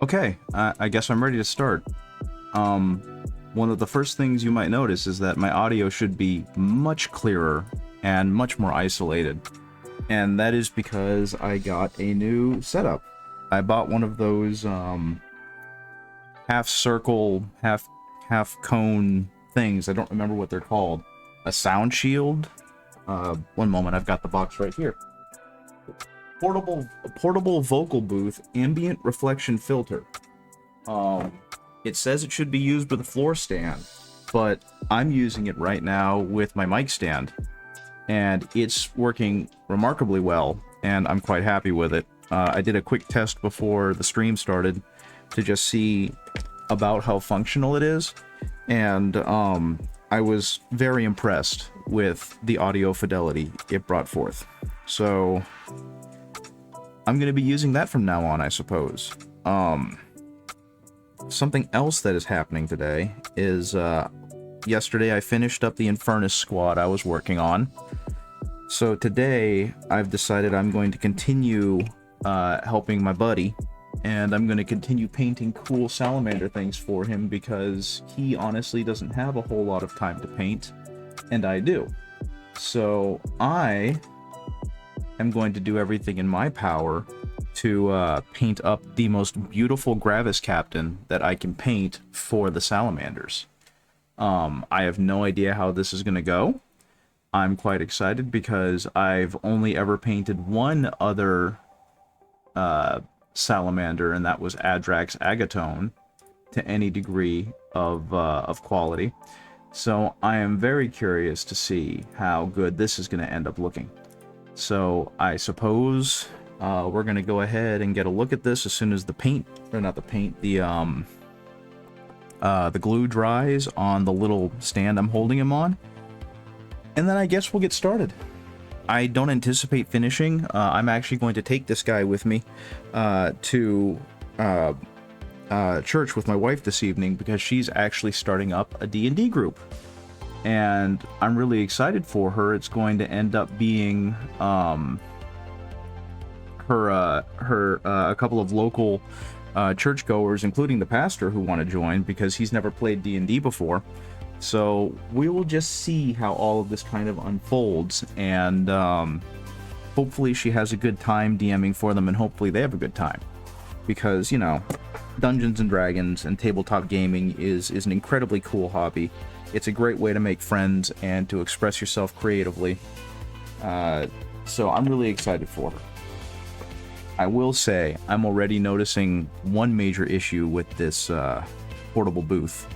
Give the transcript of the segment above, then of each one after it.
Okay, I guess I'm ready to start. One of the first things you might notice is that my audio should be much clearer and much more isolated. And that is because I got a new setup. I bought one of those half circle, half cone things. I don't remember what they're called. A sound shield? One moment, I've got the box right here. Portable vocal booth ambient reflection filter. It says it should be used with a floor stand, but I'm using it right now with my mic stand, and it's working remarkably well, and I'm quite happy with it. I did a quick test before the stream started to just see about how functional it is, and I was very impressed with the audio fidelity it brought forth. So I'm going to be using that from now on, I suppose. Something else that is happening today is, yesterday I finished up the Infernus squad I was working on. So today I've decided I'm going to continue helping my buddy, and I'm going to continue painting cool salamander things for him because he honestly doesn't have a whole lot of time to paint, and I do. So I am going to do everything in my power to paint up the most beautiful Gravis Captain that I can paint for the salamanders. I have no idea how this is going to go. I'm quite excited because I've only ever painted one other salamander, and that was Adrax Agatone, to any degree of quality. So I am very curious to see how good this is going to end up looking. So I suppose we're going to go ahead and get a look at this as soon as the paint, or not the paint, the glue dries on the little stand I'm holding him on. And then I guess we'll get started. I don't anticipate finishing. I'm actually going to take this guy with me to church with my wife this evening because she's actually starting up a D&D group. And I'm really excited for her. It's going to end up being a couple of local churchgoers, including the pastor, who want to join because he's never played D&D before. So we will just see how all of this kind of unfolds, and hopefully she has a good time DMing for them, and hopefully they have a good time. Because, you know, Dungeons and Dragons and tabletop gaming is an incredibly cool hobby. It's a great way to make friends and to express yourself creatively. So I'm really excited for her. I will say, I'm already noticing one major issue with this portable booth,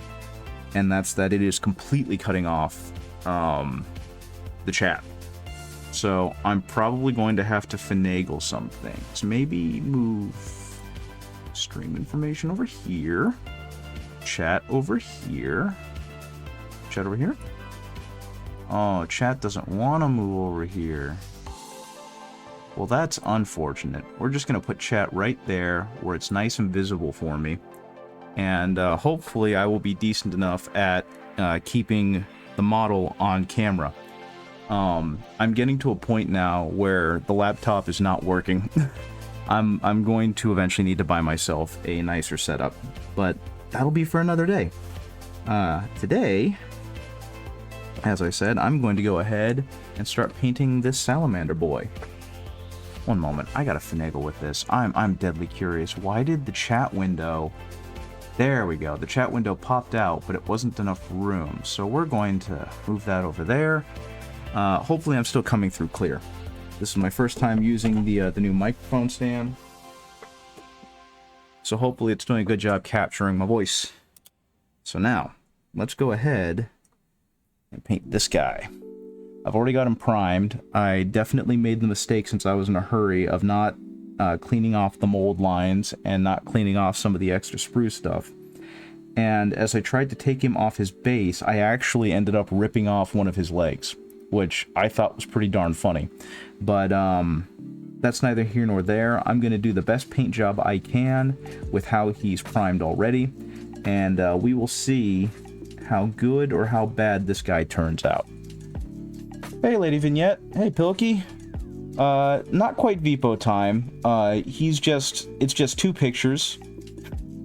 and that's that it is completely cutting off the chat. So I'm probably going to have to finagle some things. Maybe move stream information over here, chat over here. Chat over here? Oh, chat doesn't want to move over here. Well, that's unfortunate. We're just going to put chat right there where it's nice and visible for me. And hopefully I will be decent enough at keeping the model on camera. I'm getting to a point now where the laptop is not working. I'm going to eventually need to buy myself a nicer setup, but that'll be for another day. Today, as I said, I'm going to go ahead and start painting this salamander boy. One moment, I gotta finagle with this. I'm deadly curious. Why did the chat window... There we go. The chat window popped out, but it wasn't enough room. So we're going to move that over there. Hopefully I'm still coming through clear. This is my first time using the new microphone stand. So hopefully it's doing a good job capturing my voice. So now, let's go ahead and paint this guy. I've already got him primed. I definitely made the mistake, since I was in a hurry, of not cleaning off the mold lines and not cleaning off some of the extra sprue stuff. And as I tried to take him off his base, I actually ended up ripping off one of his legs, which I thought was pretty darn funny. But that's neither here nor there. I'm going to do the best paint job I can with how he's primed already, and we will see how good or how bad this guy turns out. Hey, Lady Vignette. Hey, Pilkey. Not quite Vipo time. It's just two pictures.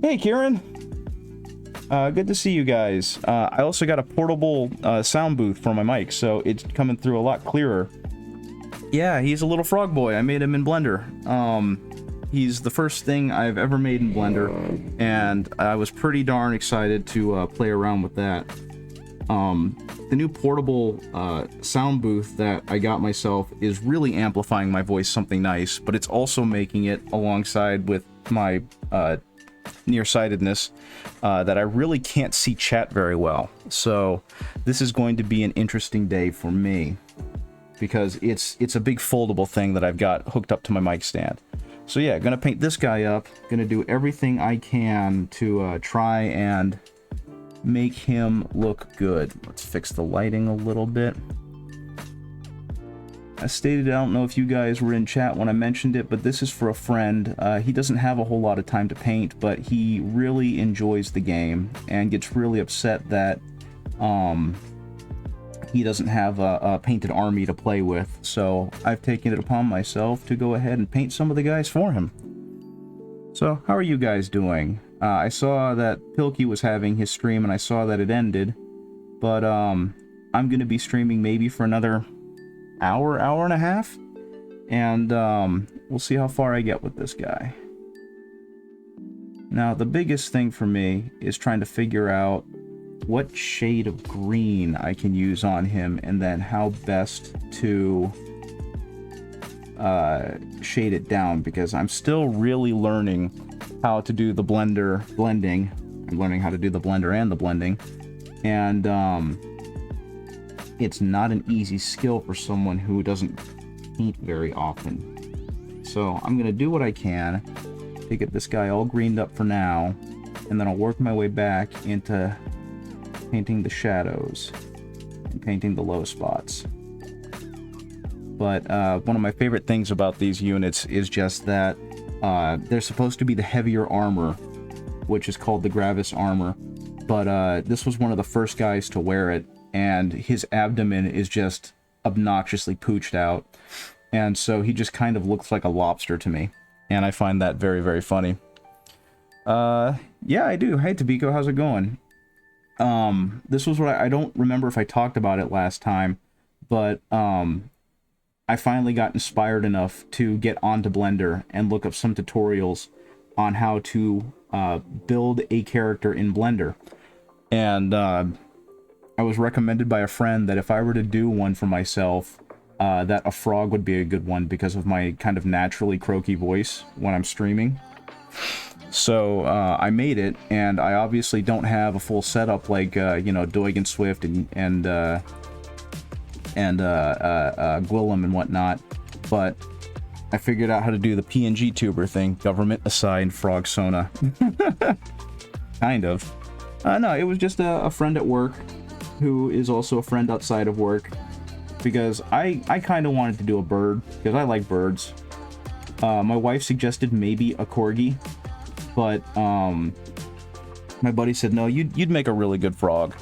Hey, Kieran. Good to see you guys. I also got a portable sound booth for my mic, so it's coming through a lot clearer. Yeah, he's a little frog boy. I made him in Blender. He's the first thing I've ever made in Blender, and I was pretty darn excited to play around with that. The new portable sound booth that I got myself is really amplifying my voice something nice, but it's also making it, alongside with my nearsightedness, that I really can't see chat very well. So this is going to be an interesting day for me, because it's a big foldable thing that I've got hooked up to my mic stand. So yeah, gonna paint this guy up, gonna do everything I can to try and make him look good. Let's fix the lighting a little bit. I stated, I don't know if you guys were in chat when I mentioned it, but this is for a friend. He doesn't have a whole lot of time to paint, but he really enjoys the game and gets really upset that he doesn't have a painted army to play with. So I've taken it upon myself to go ahead and paint some of the guys for him. So how are you guys doing? I saw that Pilkey was having his stream and I saw that it ended, but I'm going to be streaming maybe for another hour and a half, and we'll see how far I get with this guy. Now, the biggest thing for me is trying to figure out what shade of green I can use on him, and then how best to shade it down, because I'm still really learning how to do the blending. I'm learning how to do the blender and the blending, and it's not an easy skill for someone who doesn't paint very often. So I'm gonna do what I can to get this guy all greened up for now, and then I'll work my way back into painting the shadows and painting the low spots. But one of my favorite things about these units is just that they're supposed to be the heavier armor, which is called the Gravis armor, but this was one of the first guys to wear it, and his abdomen is just obnoxiously pooched out, and so he just kind of looks like a lobster to me, and I find that very, very funny. Yeah, I do. Hey, Tabiko, how's it going? This was what I don't remember if I talked about it last time, but I finally got inspired enough to get onto Blender and look up some tutorials on how to build a character in Blender. And I was recommended by a friend that if I were to do one for myself, that a frog would be a good one because of my kind of naturally croaky voice when I'm streaming. So I made it, and I obviously don't have a full setup like you know, Doig and Swift and Gwillem and whatnot, but I figured out how to do the PNG tuber thing, government assigned frog sona. Kind of. No, it was just a friend at work who is also a friend outside of work, because I kind of wanted to do a bird, because I like birds. My wife suggested maybe a corgi, but my buddy said, no, you'd make a really good frog.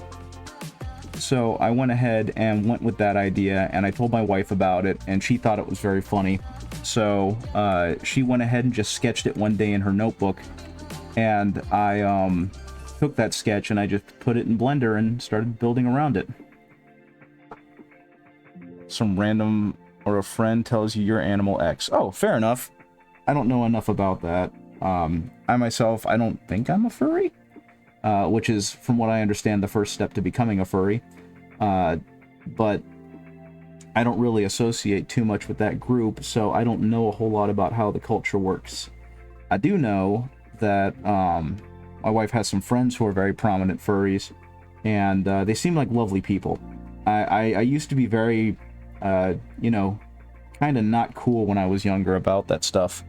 So I went ahead and went with that idea, and I told my wife about it, and she thought it was very funny. So she went ahead and just sketched it one day in her notebook, and I took that sketch and I just put it in Blender and started building around it. Some random or a friend tells you you're Animal X. Oh, fair enough. I don't know enough about that. I myself, I don't think I'm a furry, which is, from what I understand, the first step to becoming a furry. But I don't really associate too much with that group, so I don't know a whole lot about how the culture works. I do know that my wife has some friends who are very prominent furries, and they seem like lovely people. I used to be very, you know, kind of not cool when I was younger about that stuff.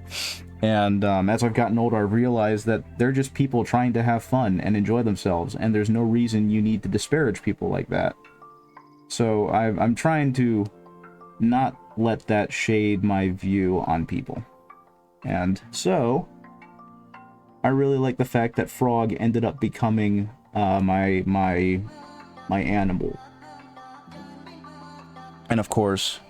And as I've gotten older, I've realized that they're just people trying to have fun and enjoy themselves, and there's no reason you need to disparage people like that. So I'm trying to not let that shade my view on people. And so I really like the fact that Frog ended up becoming my animal. And of course,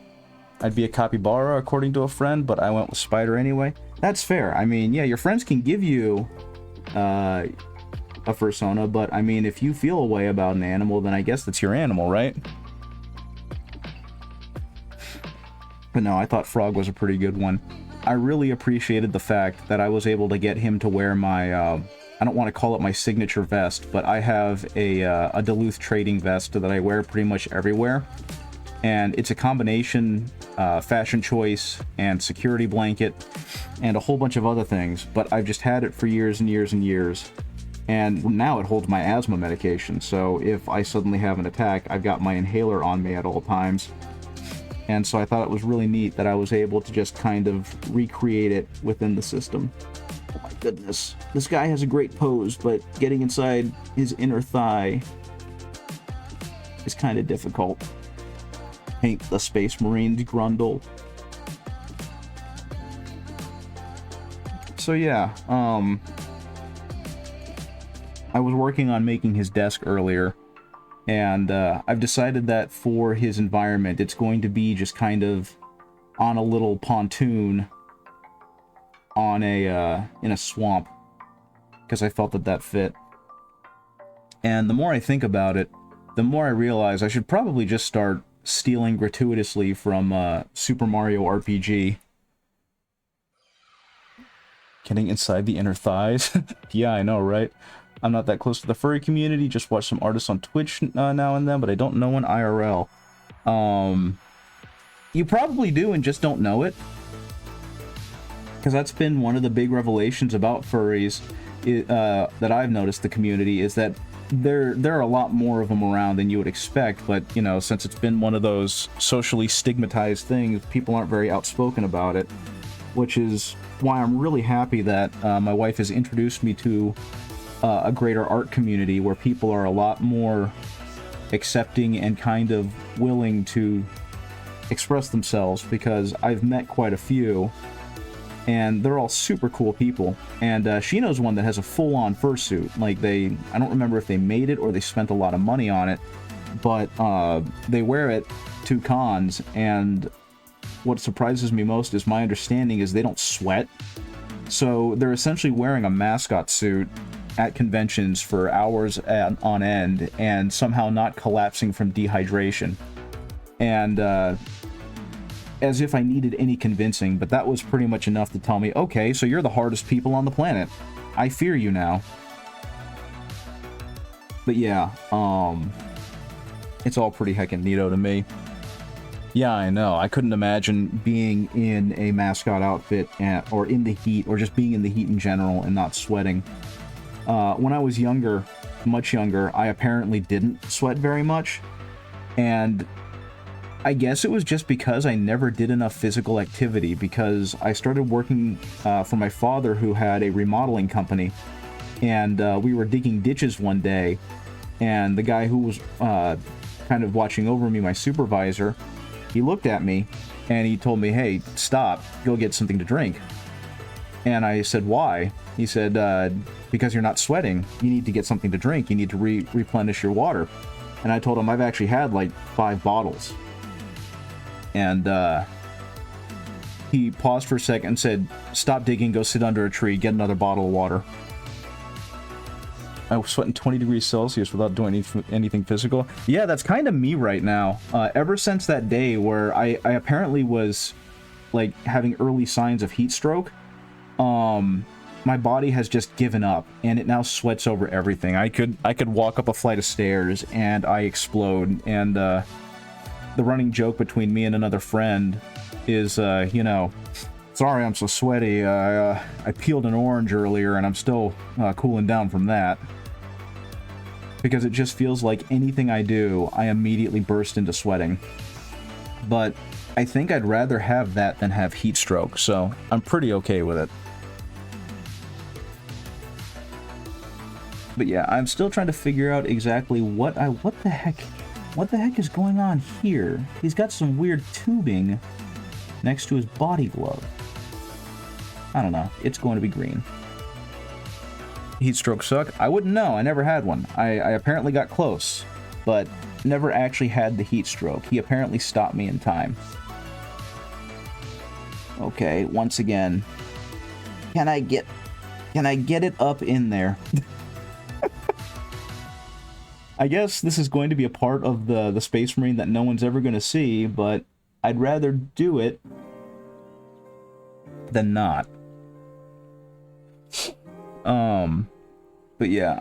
I'd be a capybara according to a friend, but I went with spider anyway. That's fair. I mean, yeah, your friends can give you a fursona, but I mean, if you feel a way about an animal, then I guess that's your animal, right? But no, I thought Frog was a pretty good one. I really appreciated the fact that I was able to get him to wear my, I don't want to call it my signature vest, but I have a Duluth trading vest that I wear pretty much everywhere. And it's a combination fashion choice and security blanket and a whole bunch of other things, but I've just had it for years and years and years. And now it holds my asthma medication, so if I suddenly have an attack, I've got my inhaler on me at all times. And so I thought it was really neat that I was able to just kind of recreate it within the system. Oh my goodness. This guy has a great pose, but getting inside his inner thigh is kind of difficult. Paint the Space Marines Grundle. So yeah, I was working on making his desk earlier, and I've decided that for his environment, it's going to be just kind of on a little pontoon on a in a swamp, because I felt that that fit. And the more I think about it, the more I realize I should probably just start stealing gratuitously from Super Mario RPG. Getting inside the inner thighs. Yeah, I know, right? I'm not that close to the furry community, just watch some artists on Twitch now and then, but I don't know an IRL. You probably do and just don't know it. Because that's been one of the big revelations about furries that I've noticed the community, is that there are a lot more of them around than you would expect, but, you know, since it's been one of those socially stigmatized things, people aren't very outspoken about it, which is why I'm really happy that my wife has introduced me to a greater art community where people are a lot more accepting and kind of willing to express themselves, because I've met quite a few, and they're all super cool people. And she knows one that has a full-on fursuit. Like, I don't remember if they made it or they spent a lot of money on it, but they wear it to cons, and what surprises me most is my understanding is they don't sweat. So they're essentially wearing a mascot suit at conventions for hours on end and somehow not collapsing from dehydration. And as if I needed any convincing, but that was pretty much enough to tell me, okay, so you're the hardest people on the planet. I fear you now. But yeah, it's all pretty heckin' neato to me. Yeah, I know. I couldn't imagine being in a mascot outfit or in the heat, or just being in the heat in general and not sweating. When I was younger, much younger, I apparently didn't sweat very much. And I guess it was just because I never did enough physical activity, because I started working for my father, who had a remodeling company. And we were digging ditches one day, and the guy who was kind of watching over me, my supervisor, he looked at me and he told me, hey, stop, go get something to drink. And I said, why? He said, because you're not sweating, you need to get something to drink, you need to replenish your water. And I told him I've actually had like 5 bottles. And he paused for a second and said, stop digging, go sit under a tree, get another bottle of water. I was sweating 20 degrees Celsius without doing anything physical. Yeah, that's kind of me right now. Ever since that day where I apparently was like having early signs of heat stroke, my body has just given up, and it now sweats over everything. I could walk up a flight of stairs and I explode. And the running joke between me and another friend is, you know, sorry I'm so sweaty, I peeled an orange earlier and I'm still cooling down from that. Because it just feels like anything I do, I immediately burst into sweating. But I think I'd rather have that than have heat stroke, so I'm pretty okay with it. But yeah, I'm still trying to figure out exactly what the heck is going on here? He's got some weird tubing next to his body glove. I don't know. It's going to be green. Heat strokes suck? I wouldn't know. I never had one. I apparently got close, but never actually had the heat stroke. He apparently stopped me in time. Okay, once again. Can I get Can I get it up in there? I guess this is going to be a part of the Space Marine that no one's ever going to see, but I'd rather do it than not. But yeah,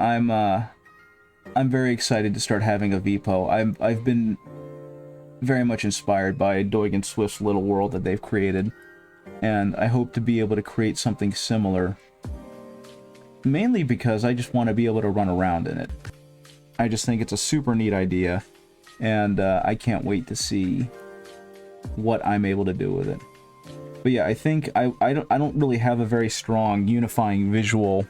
I'm very excited to start having a VPO. I've been very much inspired by Doig and Swift's little world that they've created, and I hope to be able to create something similar. Mainly because I just want to be able to run around in it. I just think it's a super neat idea, and I can't wait to see what I'm able to do with it. But yeah, I think I don't really have a very strong unifying visual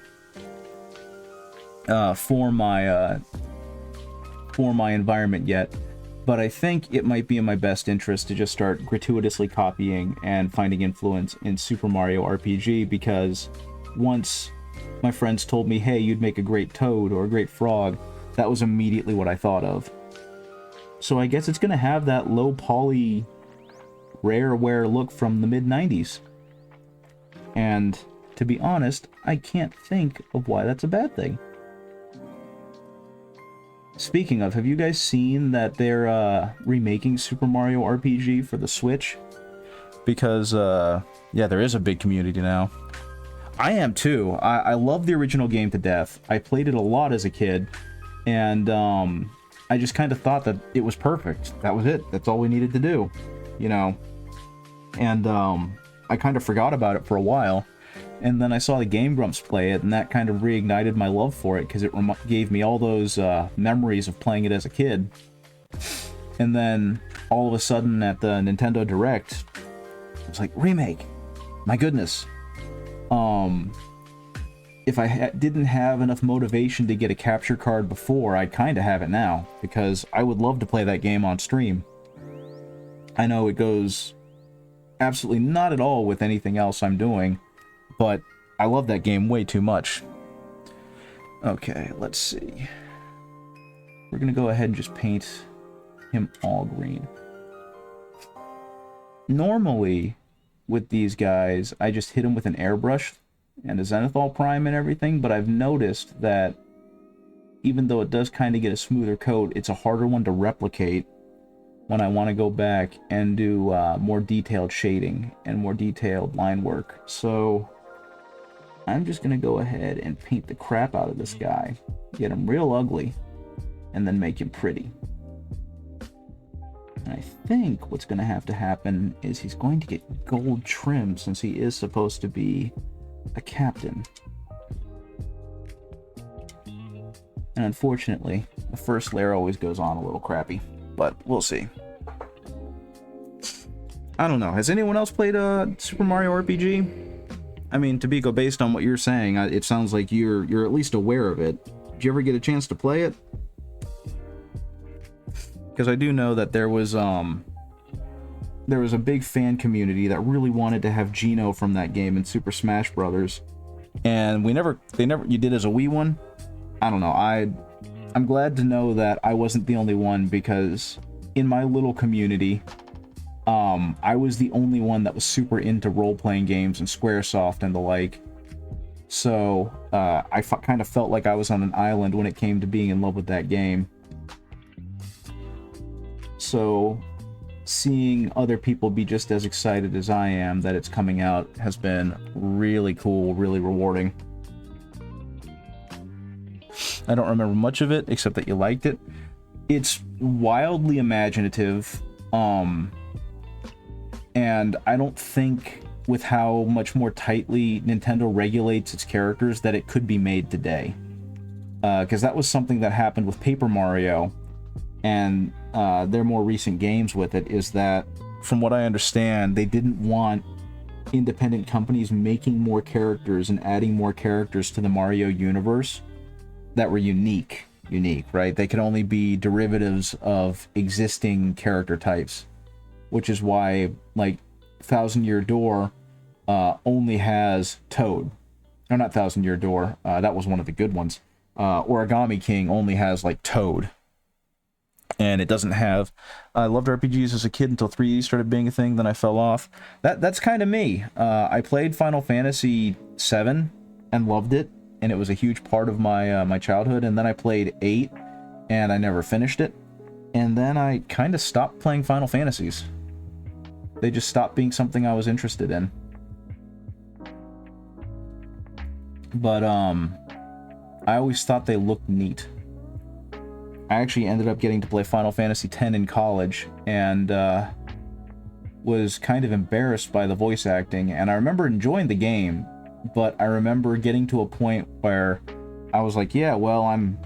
for my environment yet, but I think it might be in my best interest to just start gratuitously copying and finding influence in Super Mario RPG, because once my friends told me, hey, you'd make a great Toad or a great Frog, that was immediately what I thought of. So I guess it's going to have that low poly, rareware look from the mid-90s. And to be honest, I can't think of why that's a bad thing. Speaking of, have you guys seen that they're remaking Super Mario RPG for the Switch? Because, yeah, there is a big community now. I am too. I love the original game to death. I played it a lot as a kid, and I just kind of thought that it was perfect. That was it. That's all we needed to do, you know. And I kind of forgot about it for a while, and then I saw the Game Grumps play it, and that kind of reignited my love for it, because it gave me all those memories of playing it as a kid. And then all of a sudden at the Nintendo Direct, it was like, remake. My goodness. If I didn't have enough motivation to get a capture card before, I kind of have it now, because I would love to play that game on stream. I know it goes absolutely not at all with anything else I'm doing, but I love that game way too much. Okay, let's see. We're gonna go ahead and just paint him all green. Normally, with these guys, I just hit them with an airbrush and a Zenithal Prime and everything, but I've noticed that even though it does kind of get a smoother coat, it's a harder one to replicate when I want to go back and do more detailed shading and more detailed line work. So I'm just going to go ahead and paint the crap out of this guy, get him real ugly, and then make him pretty. And I think what's going to have to happen is he's going to get gold trim, since he is supposed to be a captain. And unfortunately, the first layer always goes on a little crappy, but we'll see. I don't know. Has anyone else played Super Mario RPG? I mean, Tabiko, based on what you're saying, it sounds like you're at least aware of it. Did you ever get a chance to play it? Because I do know that there was a big fan community that really wanted to have Geno from that game in Super Smash Brothers, and you did as a Wii one. I don't know. I'm glad to know that I wasn't the only one, because in my little community, I was the only one that was super into role-playing games and Squaresoft and the like. So I kind of felt like I was on an island when it came to being in love with that game. So seeing other people be just as excited as I am that it's coming out has been really cool, really rewarding. I don't remember much of it, except that you liked it. It's wildly imaginative, and I don't think, with how much more tightly Nintendo regulates its characters, that it could be made today. Because that was something that happened with Paper Mario, and their more recent games with it, is that, from what I understand, they didn't want independent companies making more characters and adding more characters to the Mario universe that were unique, right? They could only be derivatives of existing character types, which is why, like, Thousand Year Door only has Toad. Or not Thousand Year Door, that was one of the good ones. Origami King only has, like, Toad. And it doesn't have... I loved RPGs as a kid until 3D started being a thing, then I fell off. That's kind of me. I played Final Fantasy VII and loved it, and it was a huge part of my my childhood. And then I played 8, and I never finished it. And then I kind of stopped playing Final Fantasies. They just stopped being something I was interested in. But I always thought they looked neat. I actually ended up getting to play Final Fantasy X in college, and was kind of embarrassed by the voice acting. And I remember enjoying the game, but I remember getting to a point where I was like, yeah, well, I'm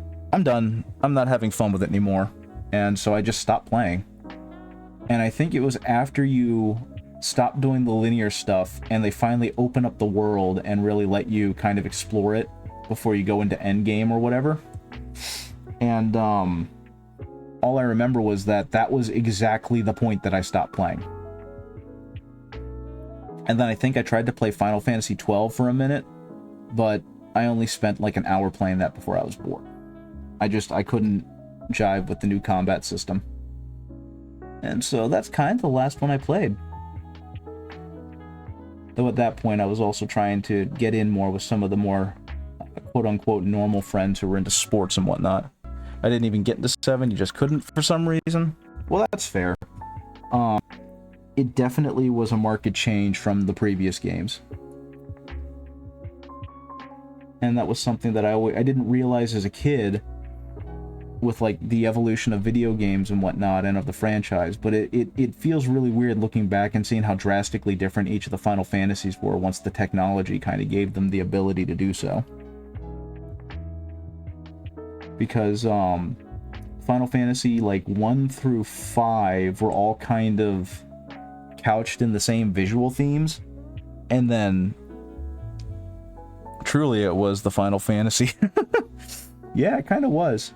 done. I'm not having fun with it anymore. And so I just stopped playing. And I think it was after you stop doing the linear stuff and they finally open up the world and really let you kind of explore it before you go into endgame or whatever. And all I remember was that was exactly the point that I stopped playing. And then I think I tried to play Final Fantasy XII for a minute, but I only spent like an hour playing that before I was bored. I couldn't jive with the new combat system. And so that's kind of the last one I played. Though at that point I was also trying to get in more with some of the more quote-unquote normal friends who were into sports and whatnot. I didn't even get into 7, you just couldn't for some reason. Well, that's fair. It definitely was a marked change from the previous games. And that was something that I didn't realize as a kid with like the evolution of video games and whatnot and of the franchise, but it feels really weird looking back and seeing how drastically different each of the Final Fantasies were once the technology kind of gave them the ability to do so. Because Final Fantasy like 1 through 5 were all kind of couched in the same visual themes, and then truly it was the Final Fantasy. Yeah, it kind of was.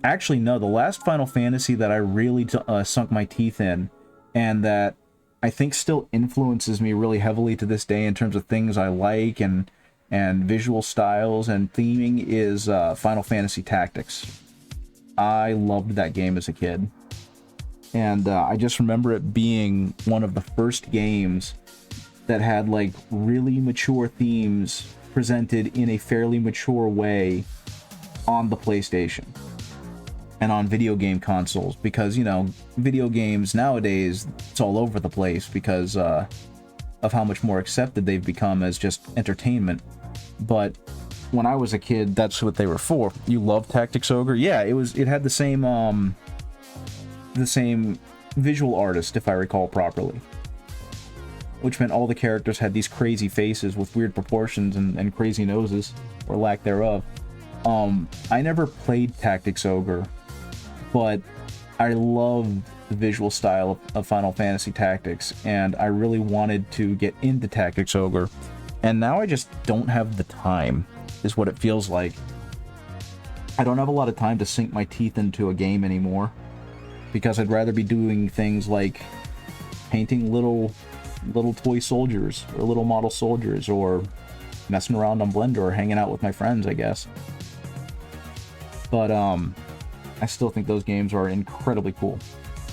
Actually, no, the last Final Fantasy that I really sunk my teeth in, and that I think still influences me really heavily to this day in terms of things I like and visual styles and theming, is Final Fantasy Tactics. I loved that game as a kid. And I just remember it being one of the first games that had like really mature themes presented in a fairly mature way on the PlayStation and on video game consoles, because, you know, video games nowadays, it's all over the place because of how much more accepted they've become as just entertainment. But when I was a kid, that's what they were for. You love Tactics Ogre? Yeah, it had the same visual artist, if I recall properly, which meant all the characters had these crazy faces with weird proportions and crazy noses, or lack thereof. I never played Tactics Ogre, but I love the visual style of Final Fantasy Tactics, and I really wanted to get into Tactics Ogre, and now I just don't have the time, is what it feels like. I don't have a lot of time to sink my teeth into a game anymore, because I'd rather be doing things like painting little toy soldiers, or little model soldiers, or messing around on Blender, or hanging out with my friends, I guess. But I still think those games are incredibly cool.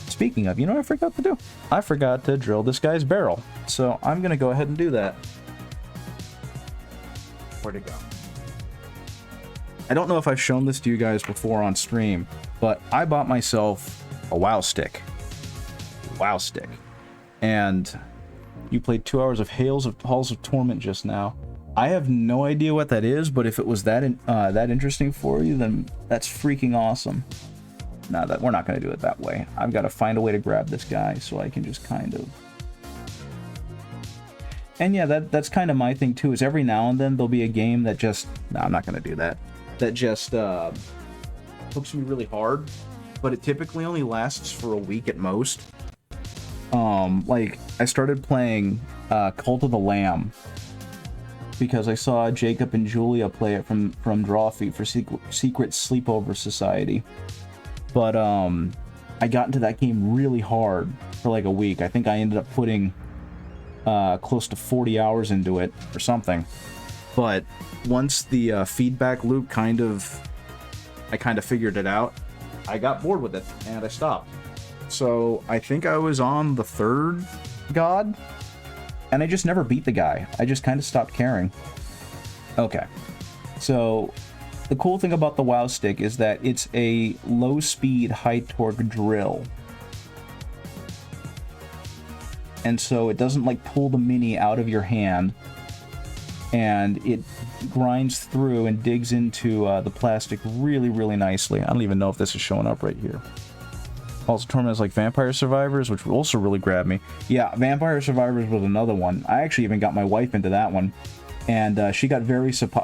Speaking of, you know what I forgot to do? I forgot to drill this guy's barrel. So I'm gonna go ahead and do that. Where'd it go? I don't know if I've shown this to you guys before on stream, but I bought myself a WoW stick. WoW stick. And you played 2 hours of Halls of Torment just now. I have no idea what that is, but if it was that interesting for you, then that's freaking awesome. No, we're not going to do it that way. I've got to find a way to grab this guy so I can just kind of... And yeah, that's kind of my thing too, is every now and then there'll be a game that just... No, I'm not going to do that. That just hooks me really hard, but it typically only lasts for a week at most. Like, I started playing Cult of the Lamb because I saw Jacob and Julia play it from Drawfeet for Secret Sleepover Society. But I got into that game really hard for like a week. I think I ended up putting close to 40 hours into it or something. But once the feedback loop I kind of figured it out, I got bored with it and I stopped. So I think I was on the 3rd god, And I just never beat the guy. I just kind of stopped caring. Okay. So, the cool thing about the WoW Stick is that it's a low-speed, high-torque drill. And so it doesn't, like, pull the mini out of your hand. And it grinds through and digs into the plastic really, really nicely. I don't even know if this is showing up right here. Also, torments like Vampire Survivors, which also really grabbed me. Yeah, Vampire Survivors was another one. I actually even got my wife into that one. And she got very excited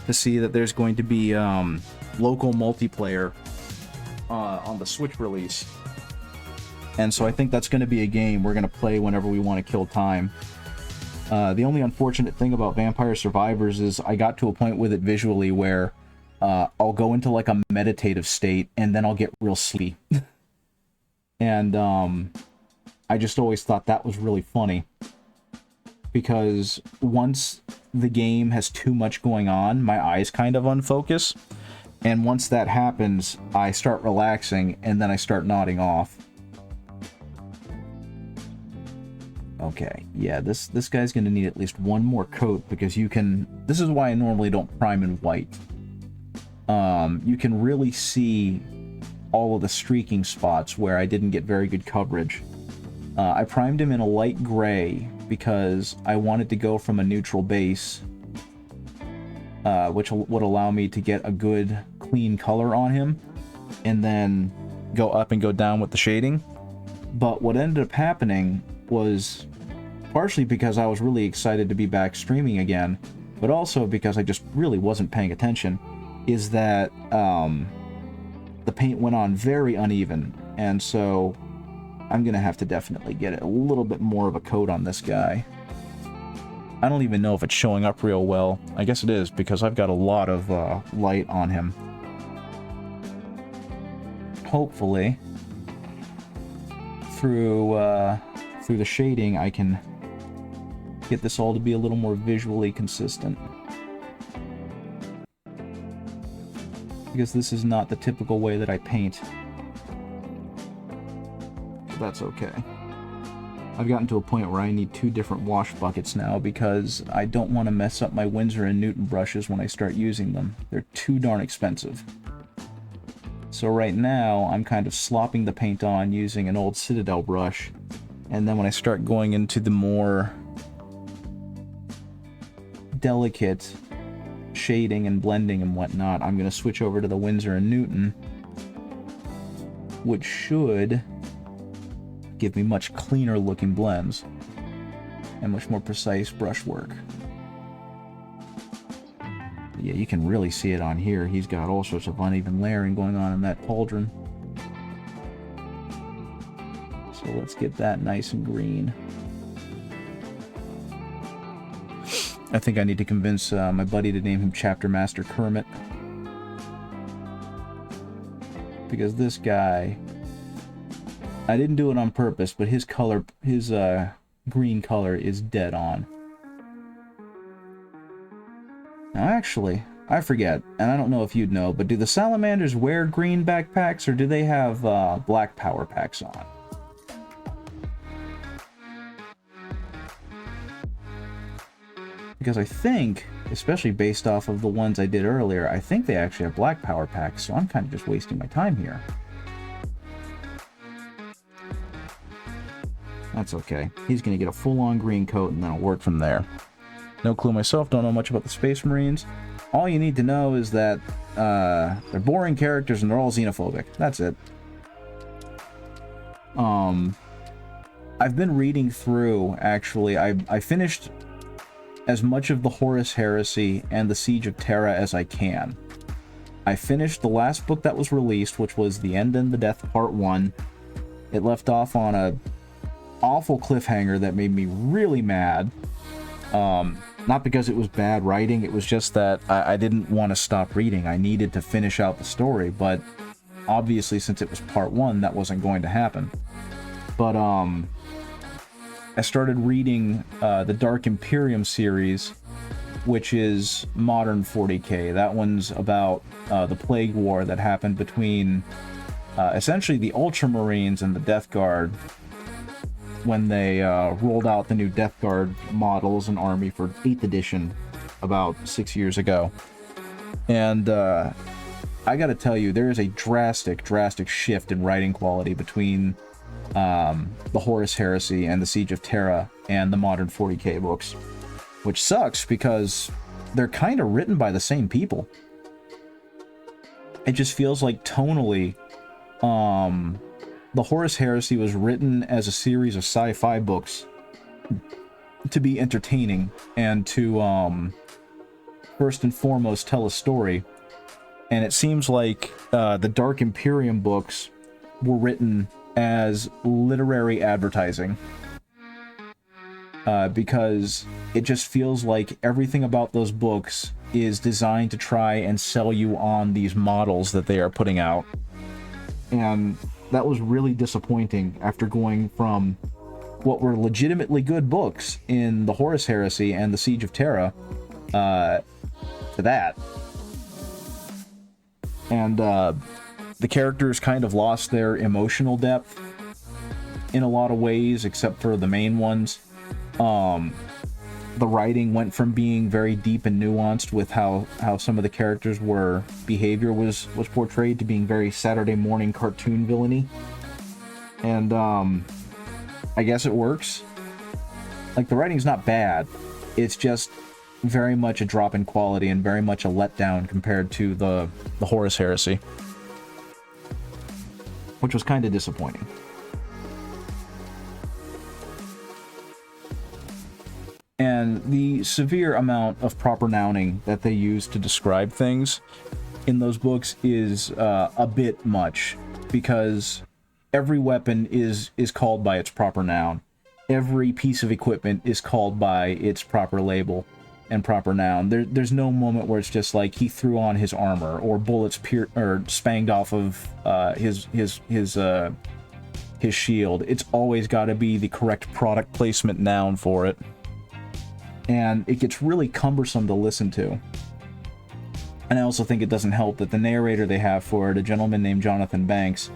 to see that there's going to be local multiplayer on the Switch release. And so I think that's going to be a game we're going to play whenever we want to kill time. The only unfortunate thing about Vampire Survivors is I got to a point with it visually where I'll go into like a meditative state and then I'll get real sleepy. And I just always thought that was really funny. Because once the game has too much going on, my eyes kind of unfocus. And once that happens, I start relaxing and then I start nodding off. Okay, yeah, this guy's gonna need at least one more coat because you can... This is why I normally don't prime in white. You can really see all of the streaking spots where I didn't get very good coverage. I primed him in a light gray because I wanted to go from a neutral base, which would allow me to get a good, clean color on him, and then go up and go down with the shading. But what ended up happening was partially because I was really excited to be back streaming again, but also because I just really wasn't paying attention, is that the paint went on very uneven, and so I'm gonna have to definitely get a little bit more of a coat on this guy. I don't even know if it's showing up real well. I guess it is, because I've got a lot of light on him. Hopefully, through the shading, I can get this all to be a little more visually consistent. Because this is not the typical way that I paint. That's okay. I've gotten to a point where I need 2 different wash buckets now because I don't want to mess up my Winsor & Newton brushes when I start using them. They're too darn expensive. So right now, I'm kind of slopping the paint on using an old Citadel brush, and then when I start going into the more delicate shading and blending and whatnot, I'm going to switch over to the Winsor & Newton, which should give me much cleaner looking blends and much more precise brushwork. Yeah, you can really see it on here. He's got all sorts of uneven layering going on in that pauldron. So let's get that nice and green. I think I need to convince my buddy to name him Chapter Master Kermit. Because this guy... I didn't do it on purpose, but his color, his green color is dead on. Now actually, I forget, and I don't know if you'd know, but do the salamanders wear green backpacks, or do they have black power packs on? Because I think, especially based off of the ones I did earlier, I think they actually have black power packs, so I'm kind of just wasting my time here. That's okay. He's going to get a full-on green coat, and then I'll work from there. No clue myself, don't know much about the Space Marines. All you need to know is that they're boring characters and they're all xenophobic. That's it. I've been reading through, actually. I finished as much of the Horus Heresy and the Siege of Terra as I can. I finished the last book that was released, which was The End and the Death Part 1. It left off on a awful cliffhanger that made me really mad. Not because it was bad writing, it was just that I didn't want to stop reading. I needed to finish out the story, but obviously since it was part 1, that wasn't going to happen. But I started reading the Dark Imperium series, which is modern 40k. That one's about the Plague War that happened between essentially the Ultramarines and the Death Guard when they rolled out the new Death Guard models and army for 8th edition about 6 years ago. And I gotta tell you, there is a drastic shift in writing quality between the Horus Heresy and the Siege of Terra and the modern 40k books, which sucks because they're kind of written by the same people. It just feels like tonally, the Horus Heresy was written as a series of sci-fi books to be entertaining and to first and foremost tell a story. And it seems like the Dark Imperium books were written as literary advertising. Because it just feels like everything about those books is designed to try and sell you on these models that they are putting out. And that was really disappointing after going from what were legitimately good books in the Horus Heresy and the Siege of Terra to that. And the characters kind of lost their emotional depth in a lot of ways, except for the main ones. The writing went from being very deep and nuanced with how some of the characters were behavior was portrayed to being very Saturday morning cartoon villainy. And I guess it works. Like, the writing's not bad. It's just very much a drop in quality and very much a letdown compared to the Horus Heresy, which was kind of disappointing. And the severe amount of proper nouning that they use to describe things in those books is a bit much, because every weapon is called by its proper noun. Every piece of equipment is called by its proper label and proper noun. There's no moment where it's just like he threw on his armor or bullets or spanged off of his shield. It's always got to be the correct product placement noun for it. And it gets really cumbersome to listen to. And I also think it doesn't help that the narrator they have for it, a gentleman named Jonathan Banks,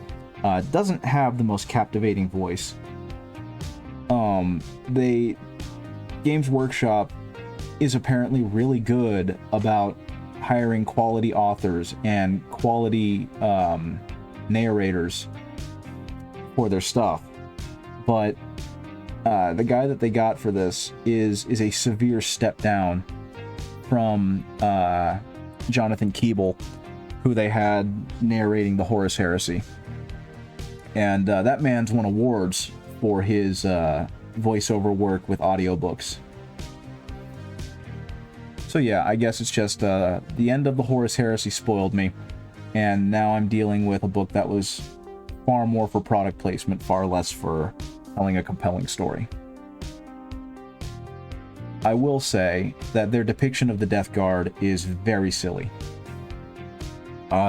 doesn't have the most captivating voice. Games Workshop is apparently really good about hiring quality authors and quality narrators for their stuff. But the guy that they got for this is a severe step down from Jonathan Keeble, who they had narrating the Horus Heresy. And that man's won awards for his voiceover work with audiobooks. So yeah, I guess it's just the end of the Horus Heresy spoiled me, and now I'm dealing with a book that was far more for product placement, far less for telling a compelling story. I will say that their depiction of the Death Guard is very silly.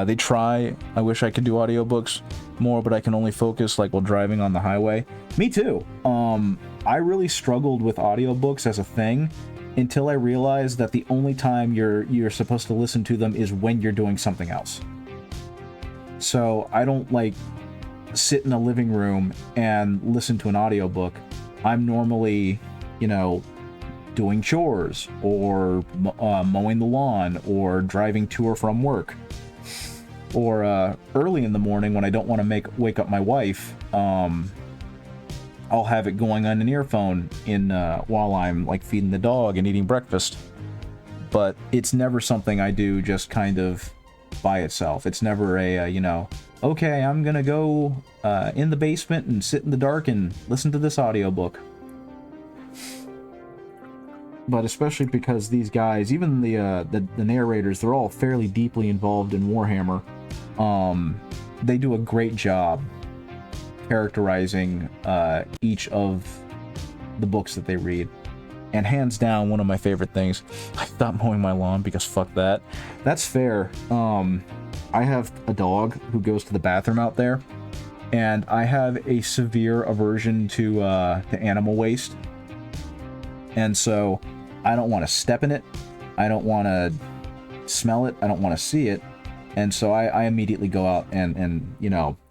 They try. I wish I could do audiobooks more, but I can only focus like while driving on the highway. Me too. I really struggled with audiobooks as a thing until I realized that the only time you're supposed to listen to them is when you're doing something else. So I don't like sit in a living room and listen to an audiobook. I'm normally, doing chores or mowing the lawn or driving to or from work. Or early in the morning when I don't want to wake up my wife, I'll have it going on an earphone while I'm like feeding the dog and eating breakfast. But it's never something I do just kind of by itself. It's never okay, I'm gonna go in the basement and sit in the dark and listen to this audiobook. But especially because these guys, even the narrators, they're all fairly deeply involved in Warhammer. They do a great job characterizing each of the books that they read. And hands down, one of my favorite things, I stopped mowing my lawn because fuck that. That's fair. I have a dog who goes to the bathroom out there, and I have a severe aversion to animal waste. And so I don't want to step in it. I don't want to smell it. I don't want to see it. And so I immediately go out and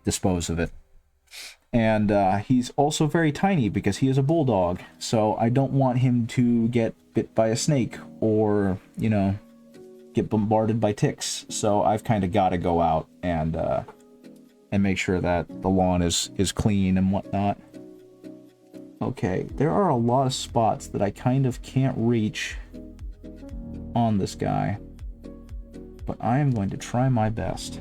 dispose of it. And he's also very tiny because he is a bulldog. So I don't want him to get bit by a snake or, you know, get bombarded by ticks. So I've kind of got to go out and make sure that the lawn is clean and whatnot. Okay, there are a lot of spots that I kind of can't reach on this guy, but I am going to try my best.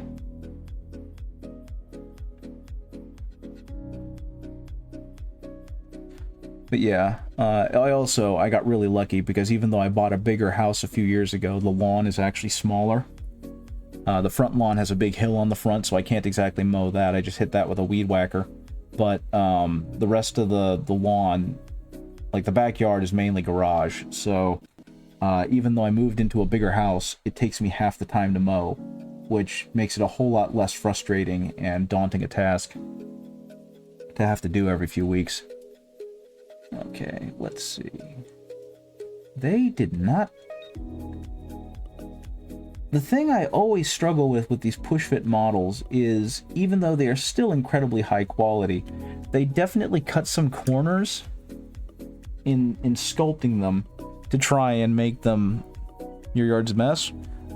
But yeah, I got really lucky because even though I bought a bigger house a few years ago, the lawn is actually smaller. The front lawn has a big hill on the front, so I can't exactly mow that. I just hit that with a weed whacker. But the rest of the lawn, like the backyard, is mainly garage. So even though I moved into a bigger house, it takes me half the time to mow, which makes it a whole lot less frustrating and daunting a task to have to do every few weeks. Okay, let's see. They did not... The thing I always struggle with these push-fit models is, even though they are still incredibly high quality, they definitely cut some corners in sculpting them to try and make them... Your yard's a mess?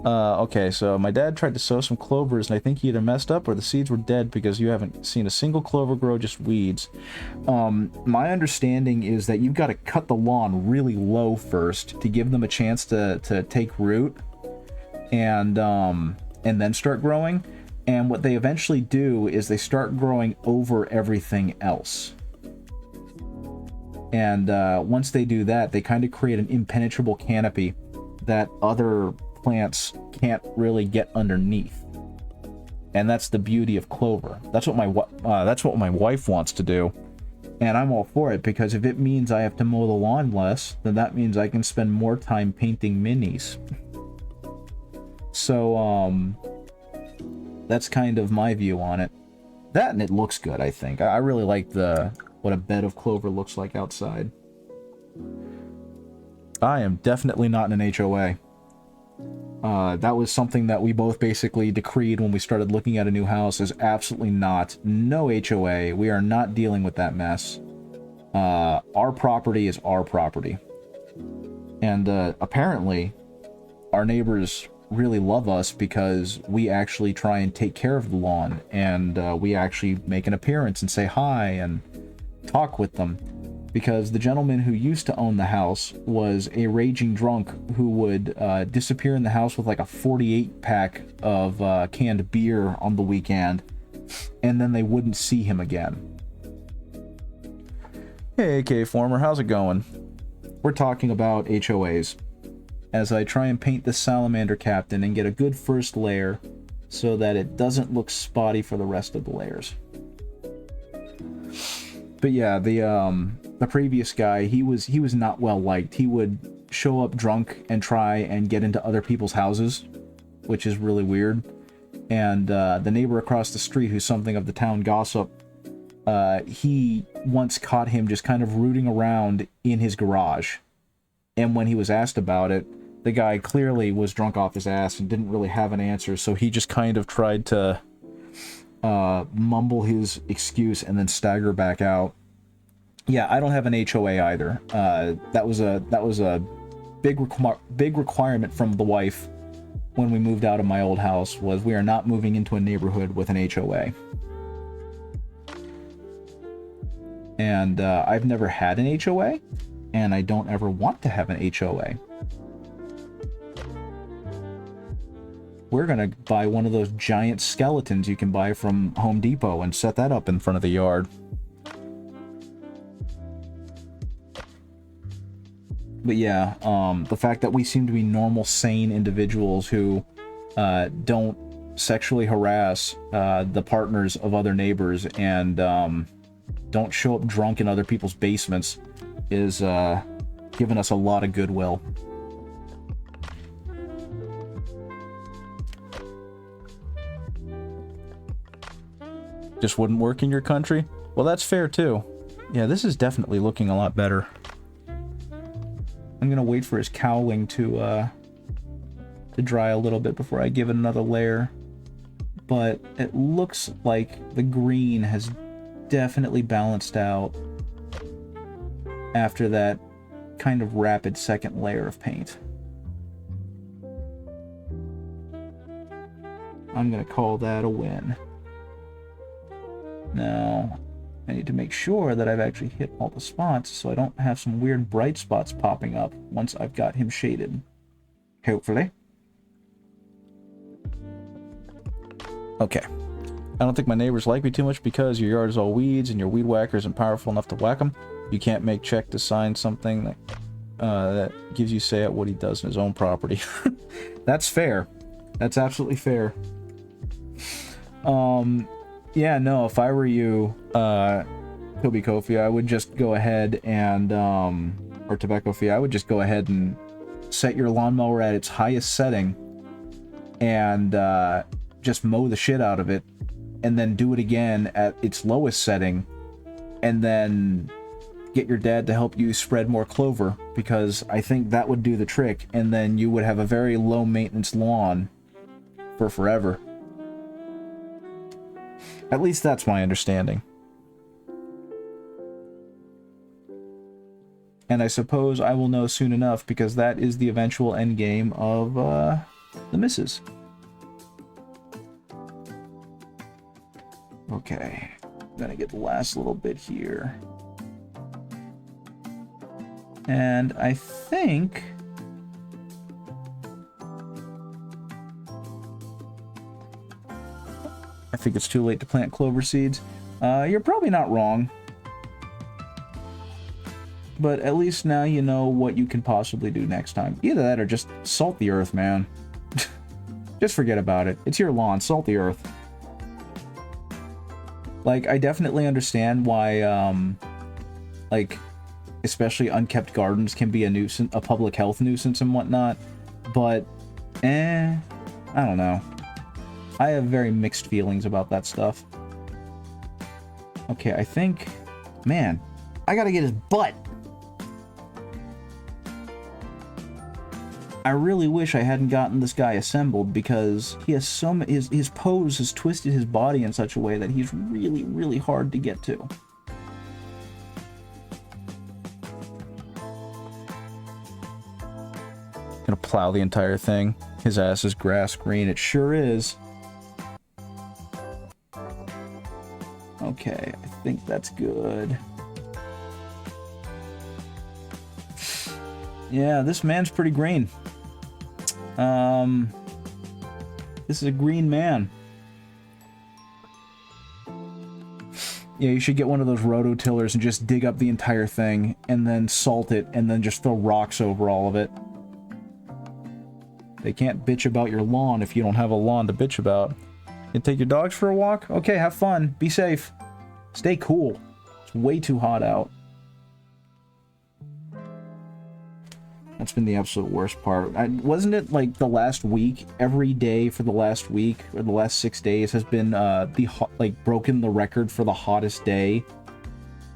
Okay, so my dad tried to sow some clovers, and I think he either messed up or the seeds were dead because you haven't seen a single clover grow, just weeds. My understanding is that you've got to cut the lawn really low first to give them a chance to take root and then start growing. And what they eventually do is they start growing over everything else. And once they do that, they kind of create an impenetrable canopy that other plants can't really get underneath, and that's the beauty of clover. That's what my wife wants to do, and I'm all for it, because if it means I have to mow the lawn less, then that means I can spend more time painting minis. So that's kind of my view on it. That, and it looks good. I think I really like what a bed of clover looks like outside. I am definitely not in an HOA. That was something that we both basically decreed when we started looking at a new house, is absolutely not. No HOA. We are not dealing with that mess. Our property is our property. And apparently, our neighbors really love us because we actually try and take care of the lawn, and we actually make an appearance and say hi and talk with them. Because the gentleman who used to own the house was a raging drunk who would disappear in the house with like a 48-pack of canned beer on the weekend, and then they wouldn't see him again. Hey, K-Former, how's it going? We're talking about HOAs, as I try and paint this Salamander Captain and get a good first layer so that it doesn't look spotty for the rest of the layers. But yeah, the previous guy, he was not well liked. He would show up drunk and try and get into other people's houses, which is really weird. And the neighbor across the street, who's something of the town gossip, he once caught him just kind of rooting around in his garage. And when he was asked about it, the guy clearly was drunk off his ass and didn't really have an answer, so he just kind of tried to mumble his excuse and then stagger back out. Yeah, I don't have an HOA either. That was a big requirement from the wife when we moved out of my old house, was we are not moving into a neighborhood with an HOA. And I've never had an HOA, and I don't ever want to have an HOA. We're gonna buy one of those giant skeletons you can buy from Home Depot and set that up in front of the yard. But yeah, the fact that we seem to be normal, sane individuals who don't sexually harass the partners of other neighbors and don't show up drunk in other people's basements is giving us a lot of goodwill. Just wouldn't work in your country? Well, that's fair too. Yeah, this is definitely looking a lot better. I'm gonna wait for his cowling to dry a little bit before I give it another layer. But it looks like the green has definitely balanced out after that kind of rapid second layer of paint. I'm gonna call that a win. Now, I need to make sure that I've actually hit all the spots so I don't have some weird bright spots popping up once I've got him shaded. Hopefully. Okay. I don't think my neighbors like me too much because your yard is all weeds and your weed whacker isn't powerful enough to whack them. You can't make check to sign something that gives you say at what he does in his own property. That's fair. That's absolutely fair. Yeah, no, if I were you, Kobe Kofi, I would just go ahead and, or Tobacco Fee, I would just go ahead and set your lawnmower at its highest setting and just mow the shit out of it, and then do it again at its lowest setting, and then get your dad to help you spread more clover, because I think that would do the trick, and then you would have a very low maintenance lawn for forever. At least that's my understanding. And I suppose I will know soon enough, because that is the eventual end game of the missus. Okay, I'm gonna get the last little bit here. And I think it's too late to plant clover seeds. You're probably not wrong. But at least now you know what you can possibly do next time. Either that or just salt the earth, man. Just forget about it. It's your lawn. Salt the earth. Like, I definitely understand why, like, especially unkept gardens can be a nuisance, a public health nuisance and whatnot. But, I don't know. I have very mixed feelings about that stuff. Okay, I think... Man, I gotta get his butt! I really wish I hadn't gotten this guy assembled, because he has so many... His pose has twisted his body in such a way that he's really, really hard to get to. Gonna plow the entire thing. His ass is grass green. It sure is. Okay, I think that's good. Yeah, this man's pretty green. This is a green man. Yeah, you should get one of those rototillers and just dig up the entire thing, and then salt it, and then just throw rocks over all of it. They can't bitch about your lawn if you don't have a lawn to bitch about. You take your dogs for a walk? Okay, have fun. Be safe. Stay cool. It's way too hot out. That's been the absolute worst part. Wasn't it like the last week, every day for the last week, or the last 6 days has been broken the record for the hottest day?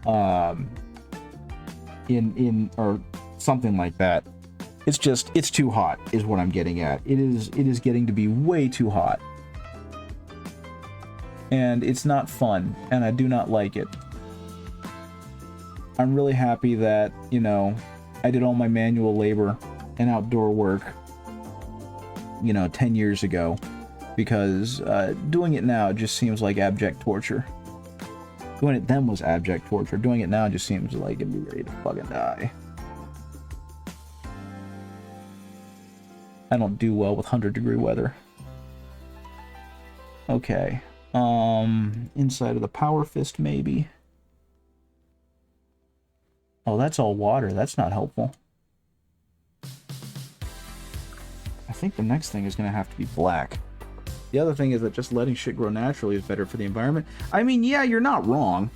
Or something like that. It's too hot, is what I'm getting at. It is getting to be way too hot. And it's not fun, and I do not like it. I'm really happy that, you know, I did all my manual labor and outdoor work, you know, 10 years ago, because doing it now just seems like abject torture. Doing it then was abject torture. Doing it now just seems like it'd be ready to fucking die. I don't do well with 100-degree weather. Okay. Inside of the power fist, maybe. Oh, that's all water. That's not helpful. I think the next thing is going to have to be black. The other thing is that just letting shit grow naturally is better for the environment. I mean, yeah, you're not wrong.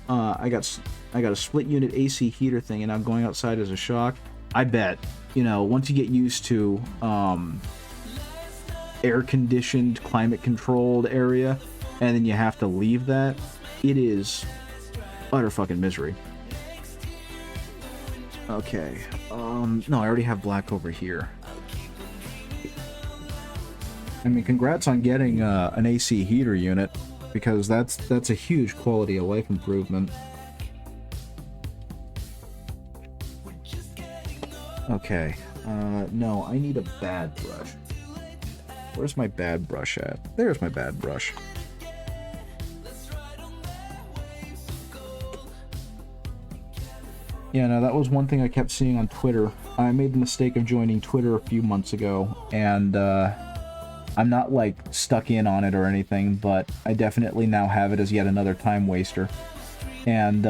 I got a split unit AC heater thing, and I'm going outside as a shock. I bet, you know, once you get used to air-conditioned, climate-controlled area, and then you have to leave that, it is utter fucking misery. Okay, no, I already have black over here. I mean, congrats on getting an AC heater unit. because that's a huge quality of life improvement. Okay, no, I need a bad brush. Where's my bad brush at? There's my bad brush. Yeah, no, that was one thing I kept seeing on Twitter. I made the mistake of joining Twitter a few months ago, and I'm not, like, stuck in on it or anything, but I definitely now have it as yet another time waster. And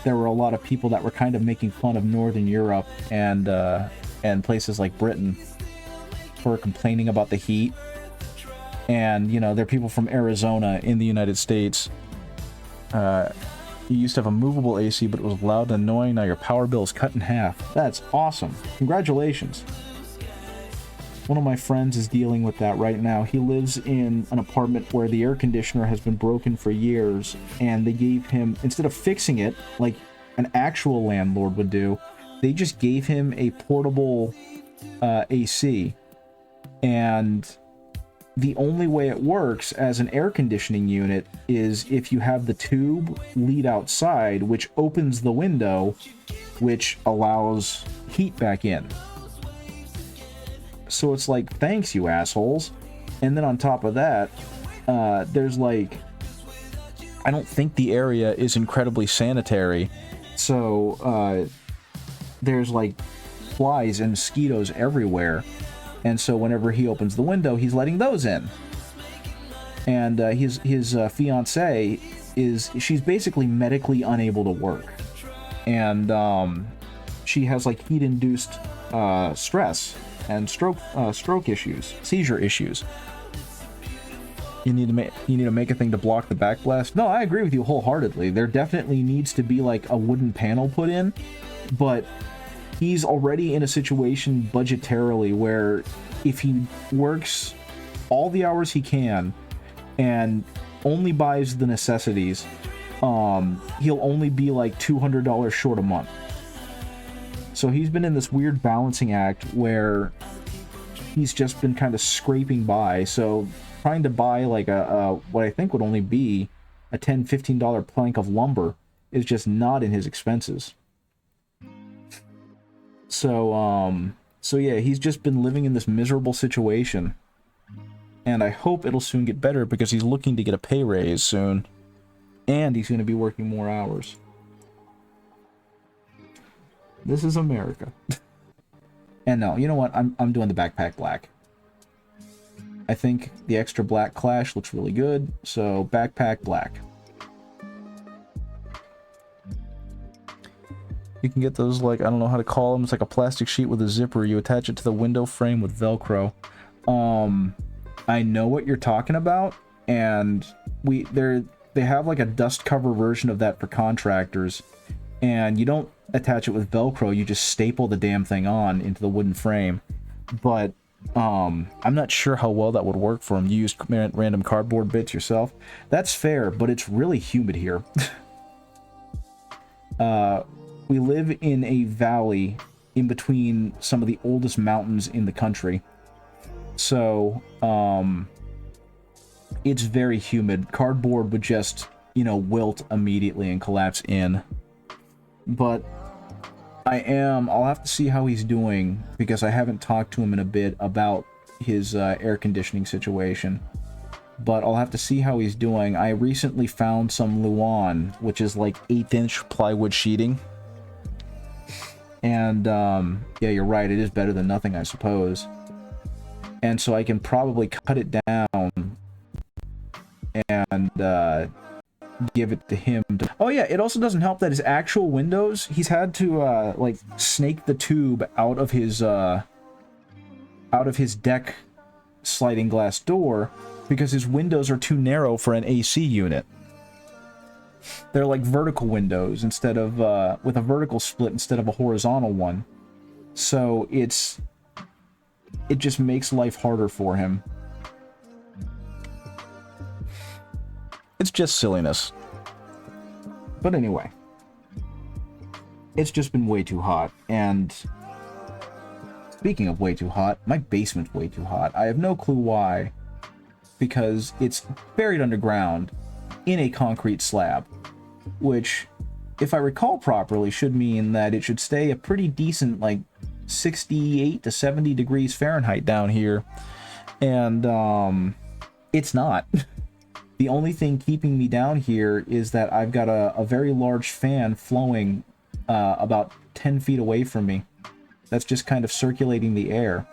there were a lot of people that were kind of making fun of Northern Europe and places like Britain for complaining about the heat. And, you know, there are people from Arizona in the United States. You used to have a movable AC, but it was loud and annoying. Now your power bill is cut in half. That's awesome. Congratulations. One of my friends is dealing with that right now. He lives in an apartment where the air conditioner has been broken for years, and they gave him, instead of fixing it like an actual landlord would do, they just gave him a portable AC. And the only way it works as an air conditioning unit is if you have the tube lead outside, which opens the window, which allows heat back in. So it's like, thanks, you assholes. And then on top of that, there's like, I don't think the area is incredibly sanitary. So there's like flies and mosquitoes everywhere. And so whenever he opens the window, he's letting those in. And his fiancée she's basically medically unable to work. And she has like heat-induced stress and stroke issues, seizure issues. You need to make a thing to block the backblast. No, I agree with you wholeheartedly. There definitely needs to be like a wooden panel put in, but he's already in a situation budgetarily where if he works all the hours he can and only buys the necessities, he'll only be like $200 short a month. So he's been in this weird balancing act where he's just been kind of scraping by. So trying to buy like a what I think would only be a $10, $15 plank of lumber is just not in his expenses. So yeah, he's just been living in this miserable situation. And I hope it'll soon get better because he's looking to get a pay raise soon. And he's going to be working more hours. This is America. And no, you know what? I'm doing the backpack black. I think the extra black clash looks really good, so backpack black. You can get those, like, I don't know how to call them. It's like a plastic sheet with a zipper. You attach it to the window frame with Velcro. I know what you're talking about, and they have like a dust cover version of that for contractors, and you don't attach it with Velcro. You just staple the damn thing on into the wooden frame. But I'm not sure how well that would work for them. You use random cardboard bits yourself. That's fair, but it's really humid here. We live in a valley in between some of the oldest mountains in the country. So, it's very humid. Cardboard would just, you know, wilt immediately and collapse in. But I'll have to see how he's doing, because I haven't talked to him in a bit about his air conditioning situation. But I'll have to see how he's doing. I recently found some Luan, which is like 1/8-inch plywood sheeting. And, yeah, you're right, it is better than nothing, I suppose. And so I can probably cut it down and give it to him. Oh yeah, it also doesn't help that his actual windows, he's had to like snake the tube out of his deck sliding glass door because his windows are too narrow for an AC unit. They're like vertical windows instead of with a vertical split instead of a horizontal one. So it just makes life harder for him. It's just silliness. But anyway, it's just been way too hot. And speaking of way too hot, my basement's way too hot. I have no clue why. because it's buried underground in a concrete slab, which, if I recall properly, should mean that it should stay a pretty decent, like, 68 to 70 degrees Fahrenheit down here. And, it's not. The only thing keeping me down here is that I've got a very large fan flowing about 10 feet away from me. That's just kind of circulating the air.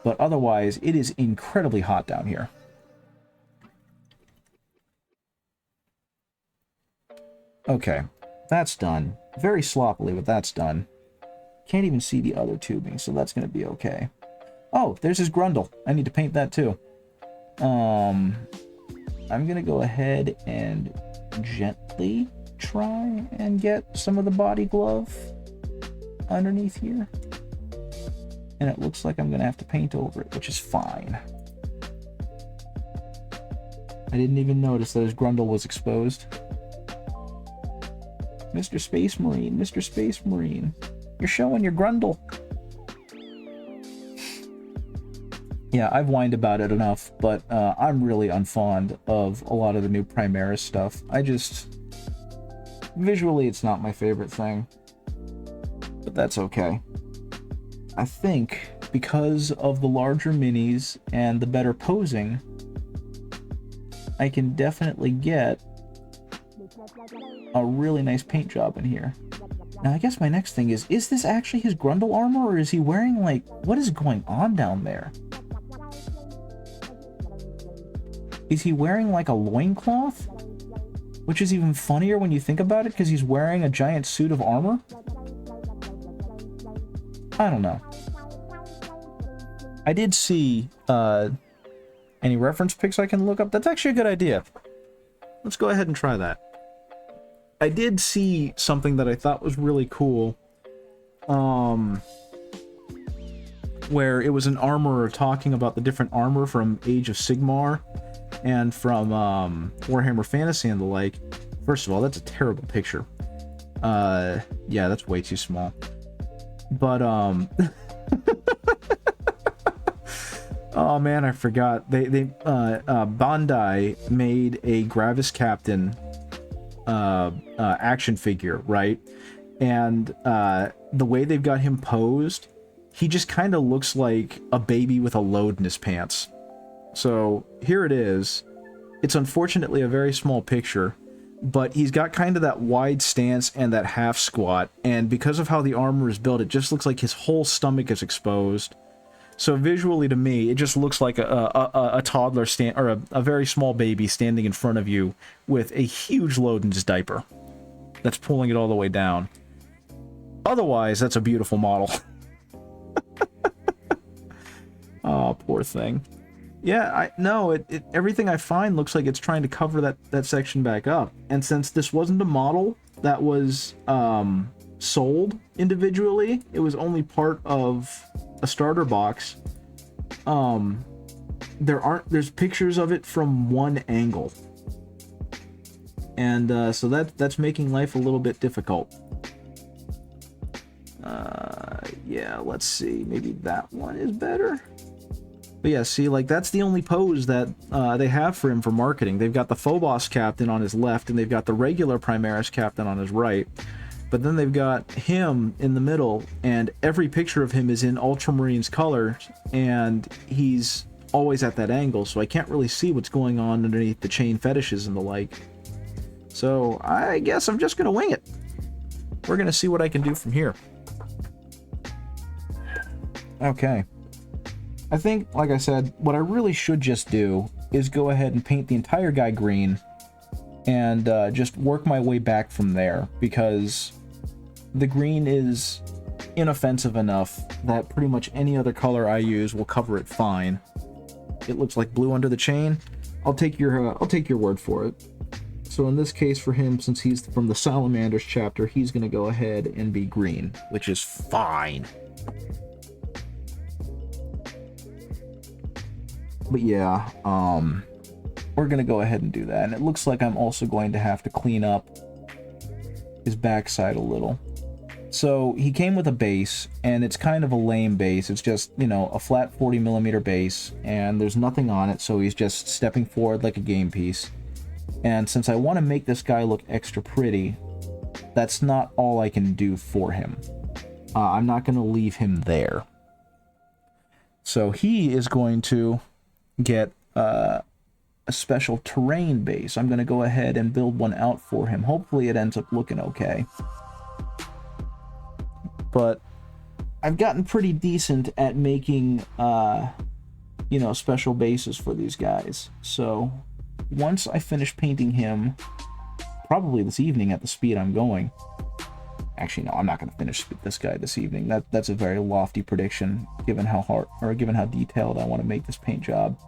But otherwise, it is incredibly hot down here. Okay, that's done. Very sloppily, but that's done. Can't even see the other tubing, so that's going to be okay. Oh, there's his grundle. I need to paint that too. I'm going to go ahead and gently try and get some of the body glove underneath here. And it looks like I'm going to have to paint over it, which is fine. I didn't even notice that his grundle was exposed. Mr. Space Marine, Mr. Space Marine, you're showing your grundle. Yeah, I've whined about it enough, but I'm really unfond of a lot of the new Primaris stuff. Visually, it's not my favorite thing. But that's okay. I think because of the larger minis and the better posing, I can definitely get a really nice paint job in here. Now, I guess my next thing is this actually his grundle armor, or is he wearing, like, what is going on down there? Is he wearing, like, a loincloth? Which is even funnier when you think about it, because he's wearing a giant suit of armor? I don't know. I did see, any reference pics I can look up. That's actually a good idea. Let's go ahead and try that. I did see something that I thought was really cool. Where it was an armorer talking about the different armor from Age of Sigmar and from Warhammer Fantasy and the like. First of all, that's a terrible picture. Yeah, that's way too small. But oh man, I forgot. Bandai made a Gravis Captain action figure, right? And the way they've got him posed, he just kind of looks like a baby with a load in his pants. So here it is. It's unfortunately a very small picture, but he's got kind of that wide stance and that half squat, and because of how the armor is built, it just looks like his whole stomach is exposed. So visually, to me, it just looks like a toddler or a very small baby standing in front of you with a huge load in his diaper that's pulling it all the way down. Otherwise, that's a beautiful model. Oh, poor thing. Yeah, everything I find looks like it's trying to cover that section back up. And since this wasn't a model that was sold individually, it was only part of a starter box. There's pictures of it from one angle. And so that's making life a little bit difficult. Yeah, let's see. Maybe that one is better. But yeah, see, like, that's the only pose that they have for him for marketing. They've got the Phobos captain on his left, and they've got the regular Primaris captain on his right. But then they've got him in the middle, and every picture of him is in Ultramarines colors, and he's always at that angle, so I can't really see what's going on underneath the chain fetishes and the like. So I guess I'm just going to wing it. We're going to see what I can do from here. Okay. I think, like I said, what I really should just do is go ahead and paint the entire guy green and just work my way back from there, because the green is inoffensive enough that pretty much any other color I use will cover it fine. It looks like blue under the chain. I'll take your word for it. So in this case, for him, since he's from the Salamanders chapter, he's going to go ahead and be green, which is fine. But yeah, we're going to go ahead and do that. And it looks like I'm also going to have to clean up his backside a little. So he came with a base, and it's kind of a lame base. It's just, you know, a flat 40mm base, and there's nothing on it, so he's just stepping forward like a game piece. And since I want to make this guy look extra pretty, that's not all I can do for him. I'm not going to leave him there. So he is going to get a special terrain base. I'm going to go ahead and build one out for him. Hopefully it ends up looking okay. But I've gotten pretty decent at making, you know, special bases for these guys. So once I finish painting him, probably this evening at the speed I'm going. Actually, no, I'm not going to finish this guy this evening. That's a very lofty prediction, given how hard, or given how detailed I want to make this paint job.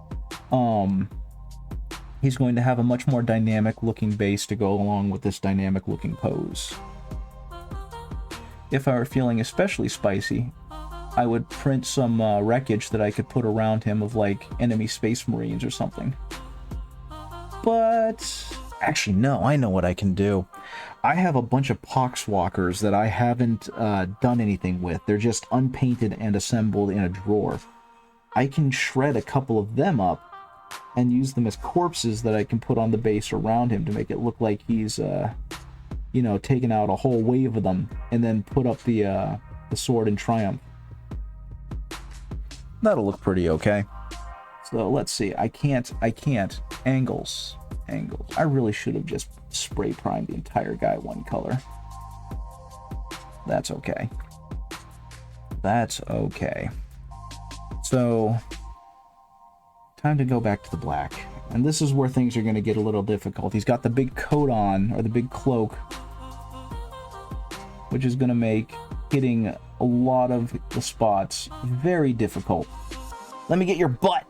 He's going to have a much more dynamic looking base to go along with this dynamic looking pose. If I were feeling especially spicy, I would print some wreckage that I could put around him of like enemy space marines or something. But actually, no, I know what I can do. I have a bunch of poxwalkers that I haven't done anything with. They're just unpainted and assembled in a drawer. I can shred a couple of them up and use them as corpses that I can put on the base around him to make it look like he's, you know, taken out a whole wave of them, and then put up the sword in triumph. That'll look pretty okay. So let's see. I can't. Angles. I really should have just spray primed the entire guy one color. That's okay. So, time to go back to the black. And this is where things are going to get a little difficult. He's got the big coat on, or the big cloak, which is going to make hitting a lot of the spots very difficult. Let me get your butt!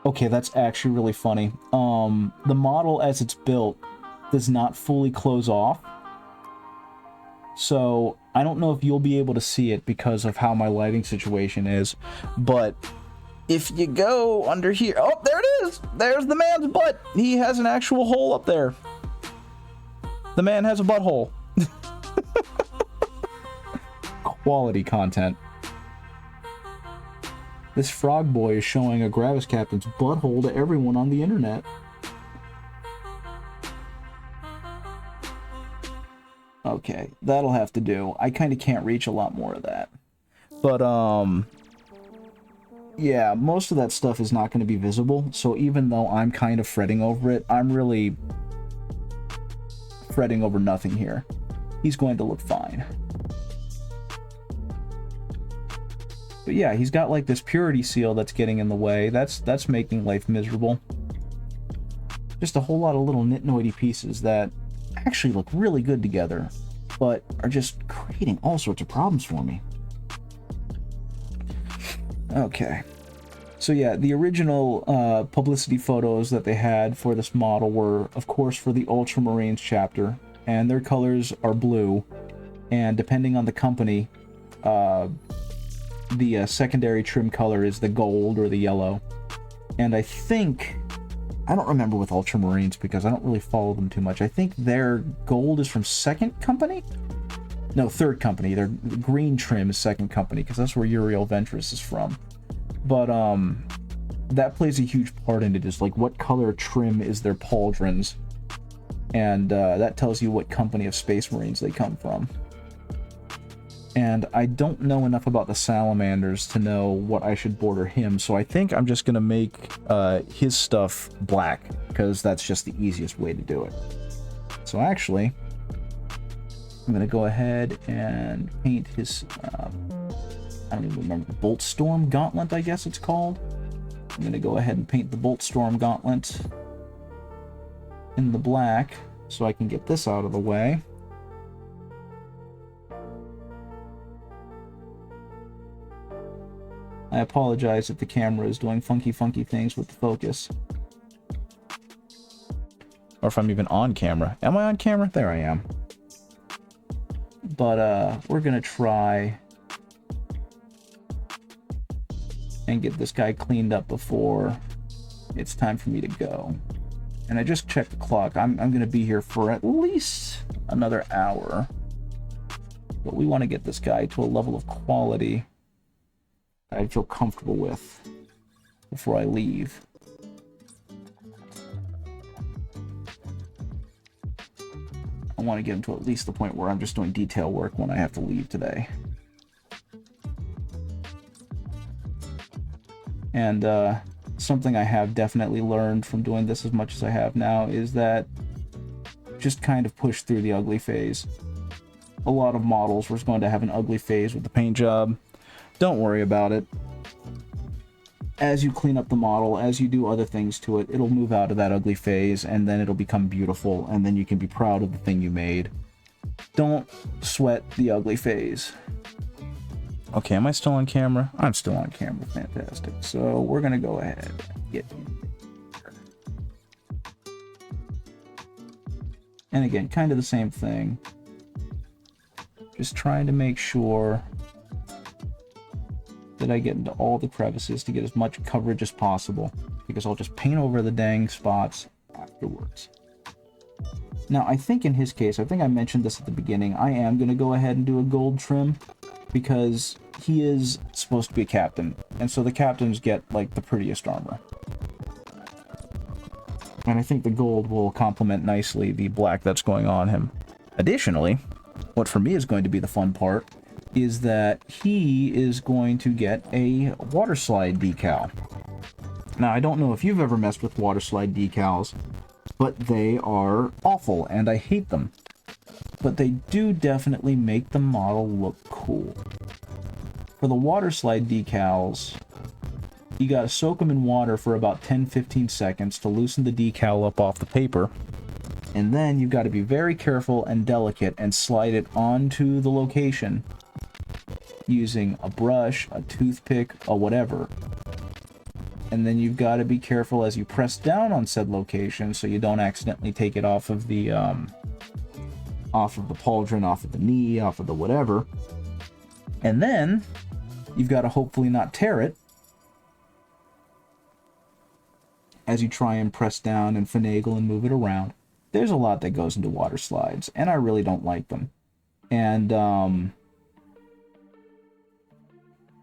Okay, that's actually really funny. The model as it's built does not fully close off. So, I don't know if you'll be able to see it because of how my lighting situation is, but if you go under here... Oh, there it is! There's the man's butt! He has an actual hole up there. The man has a butthole. Quality content. This frog boy is showing a Gravis Captain's butthole to everyone on the internet. Okay, that'll have to do. I kind of can't reach a lot more of that. But, yeah, most of that stuff is not going to be visible, so even though I'm kind of fretting over it, I'm really fretting over nothing here. He's going to look fine. But yeah, he's got like this purity seal that's getting in the way. That's making life miserable. Just a whole lot of little nitnoidy pieces that actually look really good together, but are just creating all sorts of problems for me. Okay. So yeah, the original publicity photos that they had for this model were, of course, for the Ultramarines chapter, and their colors are blue, and depending on the company, the secondary trim color is the gold or the yellow. And I think, I don't remember with Ultramarines because I don't really follow them too much. I think their gold is from second company? No, third company. Their green trim is second company because that's where Uriel Ventress is from. But that plays a huge part in it, is like what color trim is their pauldrons. And that tells you what company of Space Marines they come from. And I don't know enough about the Salamanders to know what I should border him, so I think I'm just going to make his stuff black, because that's just the easiest way to do it. So actually, I'm going to go ahead and paint his, I don't even remember, Bolt Storm Gauntlet, I guess it's called. I'm going to go ahead and paint the Bolt Storm Gauntlet in the black, so I can get this out of the way. I apologize if the camera is doing funky things with the focus. Or if I'm even on camera. Am I on camera? There I am. But, we're gonna try and get this guy cleaned up before it's time for me to go. And I just checked the clock. I'm going to be here for at least another hour. But we want to get this guy to a level of quality that I feel comfortable with before I leave. I want to get him to at least the point where I'm just doing detail work when I have to leave today. And something I have definitely learned from doing this as much as I have now is that just kind of push through the ugly phase. A lot of models were going to have an ugly phase with the paint job. Don't worry about it. As you clean up the model, as you do other things to it, it'll move out of that ugly phase, and then it'll become beautiful, and then you can be proud of the thing you made. Don't sweat the ugly phase. Okay, am I still on camera? I'm still on camera. Fantastic. So we're going to go ahead and get in here. And again, kind of the same thing. Just trying to make sure that I get into all the crevices to get as much coverage as possible, because I'll just paint over the dang spots afterwards. Now, I think in his case, I think I mentioned this at the beginning, I am going to go ahead and do a gold trim, because he is supposed to be a captain, and so the captains get, like, the prettiest armor. And I think the gold will complement nicely the black that's going on him. Additionally, what for me is going to be the fun part is that he is going to get a water slide decal. Now, I don't know if you've ever messed with water slide decals, but they are awful, and I hate them. But they do definitely make the model look cool. For the water slide decals, you gotta soak them in water for about 10-15 seconds to loosen the decal up off the paper. And then you've got to be very careful and delicate and slide it onto the location using a brush, a toothpick, or whatever. And then you've got to be careful as you press down on said location so you don't accidentally take it off of the pauldron, off of the knee, off of the whatever. And then you've got to hopefully not tear it as you try and press down and finagle and move it around. There's a lot that goes into water slides, and I really don't like them. And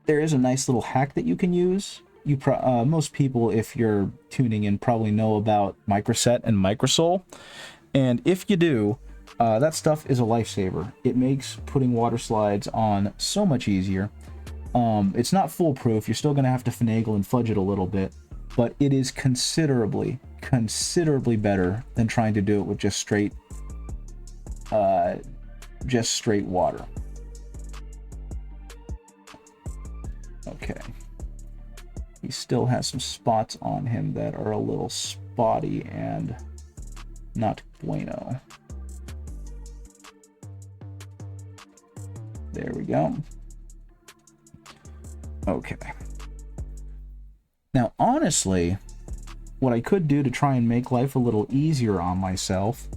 there is a nice little hack that you can use. Most people, if you're tuning in, probably know about Microset and Microsol. And if you do, that stuff is a lifesaver. It makes putting water slides on so much easier. It's not foolproof. You're still going to have to finagle and fudge it a little bit. But it is considerably better than trying to do it with just straight water. Okay. He still has some spots on him that are a little spotty and not bueno. There we go. Okay. Now, honestly, what I could do to try and make life a little easier on myself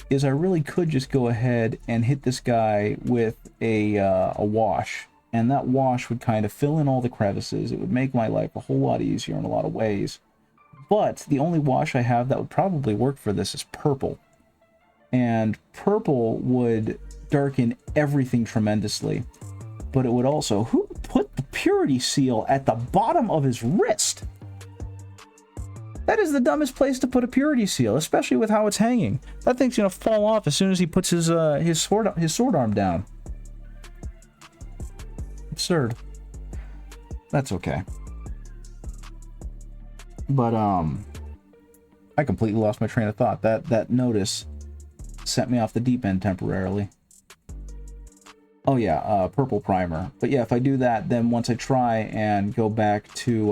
is I really could just go ahead and hit this guy with a wash. And that wash would kind of fill in all the crevices. It would make my life a whole lot easier in a lot of ways. But the only wash I have that would probably work for this is purple. And purple would darken everything tremendously. But it would also... Who put the purity seal at the bottom of his wrist? That is the dumbest place to put a purity seal, especially with how it's hanging. That thing's gonna fall off as soon as he puts his sword arm down. Absurd. That's okay. But I completely lost my train of thought. That notice sent me off the deep end temporarily. Oh yeah, purple primer. But yeah, if I do that, then once I try and go back to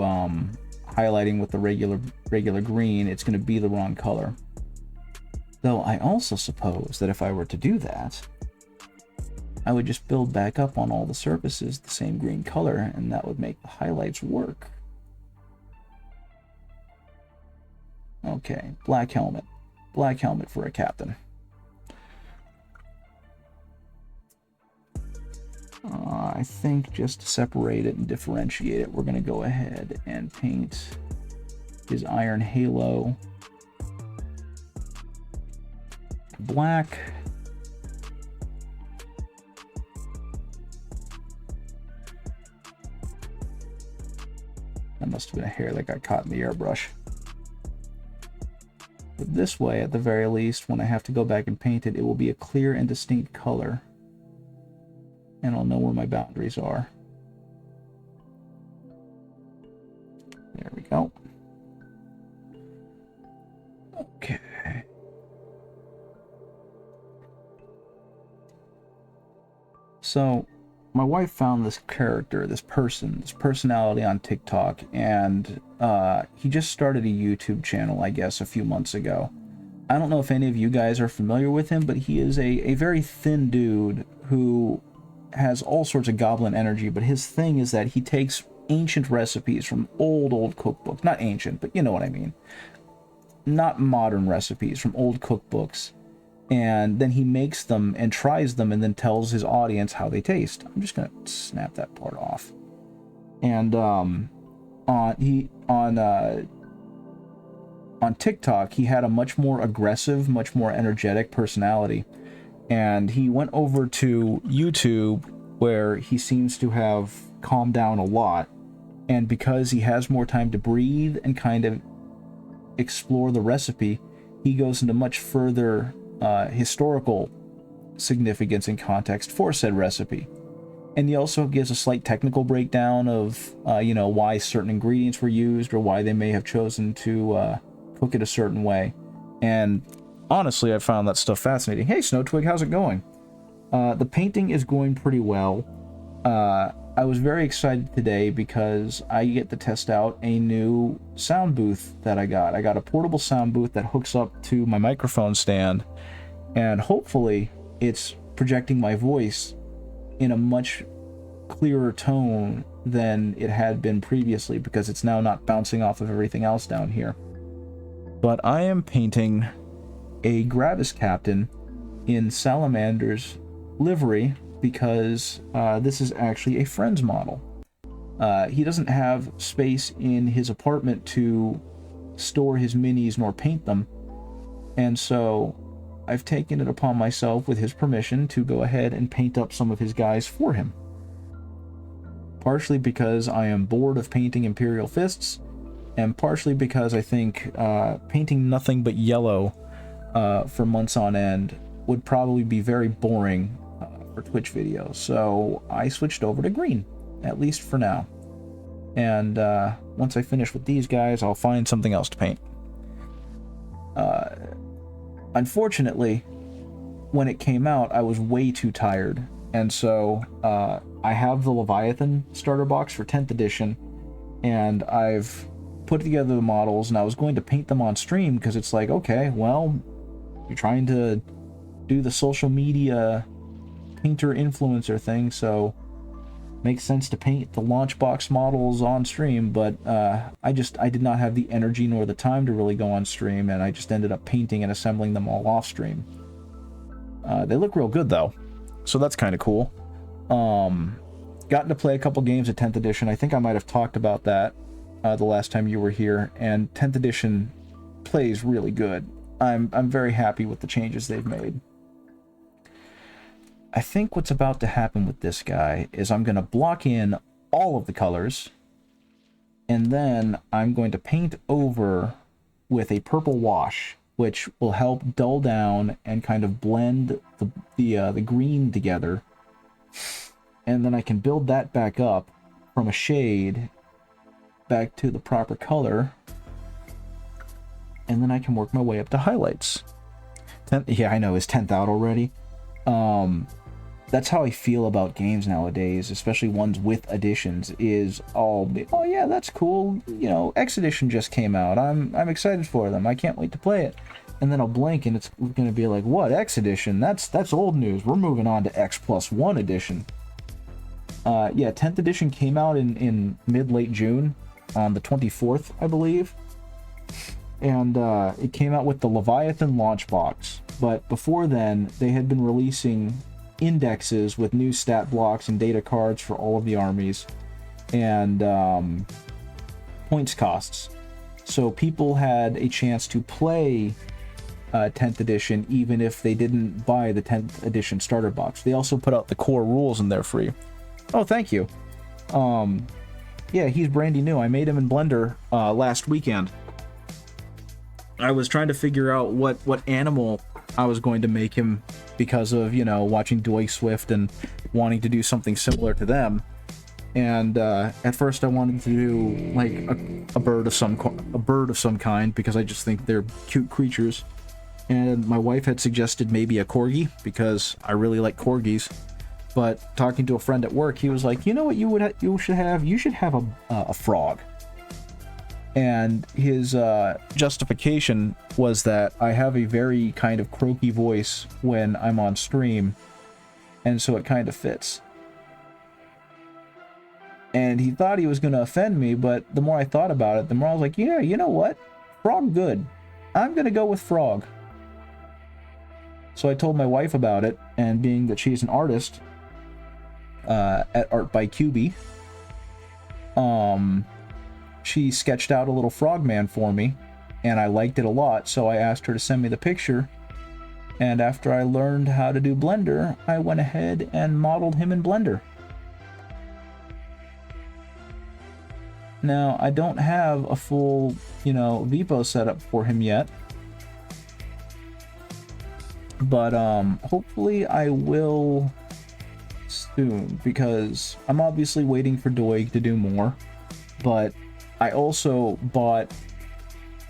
highlighting with the regular green, it's going to be the wrong color. Though I also suppose that if I were to do that, I would just build back up on all the surfaces the same green color, and that would make the highlights work. Okay, black helmet. Black helmet for a captain. I think just to separate it and differentiate it, we're going to go ahead and paint his iron halo black. That must have been a hair that got caught in the airbrush. But this way, at the very least, when I have to go back and paint it, it will be a clear and distinct color. And I'll know where my boundaries are. There we go. Okay. So, my wife found this character, this personality on TikTok, and he just started a YouTube channel, I guess, a few months ago. I don't know if any of you guys are familiar with him, but he is a very thin dude who has all sorts of goblin energy, but his thing is that he takes ancient recipes from old cookbooks. Not ancient, but you know what I mean. Not modern recipes, from old cookbooks. And then he makes them and tries them and then tells his audience how they taste. I'm just going to snap that part off. And on TikTok, he had a much more aggressive, much more energetic personality. And he went over to YouTube, where he seems to have calmed down a lot. And because he has more time to breathe and kind of explore the recipe, he goes into much further historical significance and context for said recipe. And he also gives a slight technical breakdown of, why certain ingredients were used or why they may have chosen to cook it a certain way. And honestly, I found that stuff fascinating. Hey, Snowtwig, how's it going? The painting is going pretty well. I was very excited today because I get to test out a new sound booth that I got. I got a portable sound booth that hooks up to my microphone stand, and hopefully it's projecting my voice in a much clearer tone than it had been previously, because it's now not bouncing off of everything else down here. But I am painting a Gravis Captain in Salamander's livery, because this is actually a friend's model. He doesn't have space in his apartment to store his minis nor paint them, and so I've taken it upon myself, with his permission, to go ahead and paint up some of his guys for him. Partially because I am bored of painting Imperial Fists, and partially because I think painting nothing but yellow for months on end would probably be very boring for Twitch videos. So I switched over to green, at least for now. And once I finish with these guys, I'll find something else to paint. Unfortunately, when it came out, I was way too tired. And so I have the Leviathan starter box for 10th edition, and I've put together the models, and I was going to paint them on stream, because it's like, okay, well, you're trying to do the social media painter influencer thing, so makes sense to paint the launch box models on stream. But I did not have the energy nor the time to really go on stream, and I just ended up painting and assembling them all off stream. They look real good though, so that's kind of cool. Gotten to play a couple games of 10th edition. I think I might have talked about that the last time you were here, and 10th edition plays really good. I'm very happy with the changes they've made. I think what's about to happen with this guy is I'm going to block in all of the colors, and then I'm going to paint over with a purple wash, which will help dull down and kind of blend the green together. And then I can build that back up from a shade back to the proper color, and then I can work my way up to highlights. Yeah, I know, it's 10th out already. That's how I feel about games nowadays, especially ones with editions, is all, oh yeah, that's cool, you know, X edition just came out, I'm excited for them, I can't wait to play it. And then I'll blink and it's gonna be like, what, X edition? That's old news, we're moving on to X+1 edition. Yeah, 10th edition came out in mid-late June, on the 24th, I believe. And it came out with the Leviathan launch box. But before then, they had been releasing indexes with new stat blocks and data cards for all of the armies, and points costs. So people had a chance to play 10th edition, even if they didn't buy the 10th edition starter box. They also put out the core rules and they're free. Oh, thank you. Yeah, he's brandy new. I made him in Blender last weekend. I was trying to figure out what animal I was going to make him because of, you know, watching Doy Swift and wanting to do something similar to them. And at first I wanted to do like a bird of some kind because I just think they're cute creatures. And my wife had suggested maybe a corgi because I really like corgis. But talking to a friend at work, he was like, you know what you should have? You should have a frog. And his justification was that I have a very kind of croaky voice when I'm on stream, and so it kind of fits. And he thought he was going to offend me, but the more I thought about it, the more I was like, yeah, you know what? Frog good. I'm going to go with frog. So I told my wife about it, and being that she's an artist at Art by QB, she sketched out a little frogman for me, and I liked it a lot, so I asked her to send me the picture. And after I learned how to do Blender, I went ahead and modeled him in Blender. Now, I don't have a full, you know, Vipo setup for him yet. But hopefully I will soon, because I'm obviously waiting for Doig to do more. But I also bought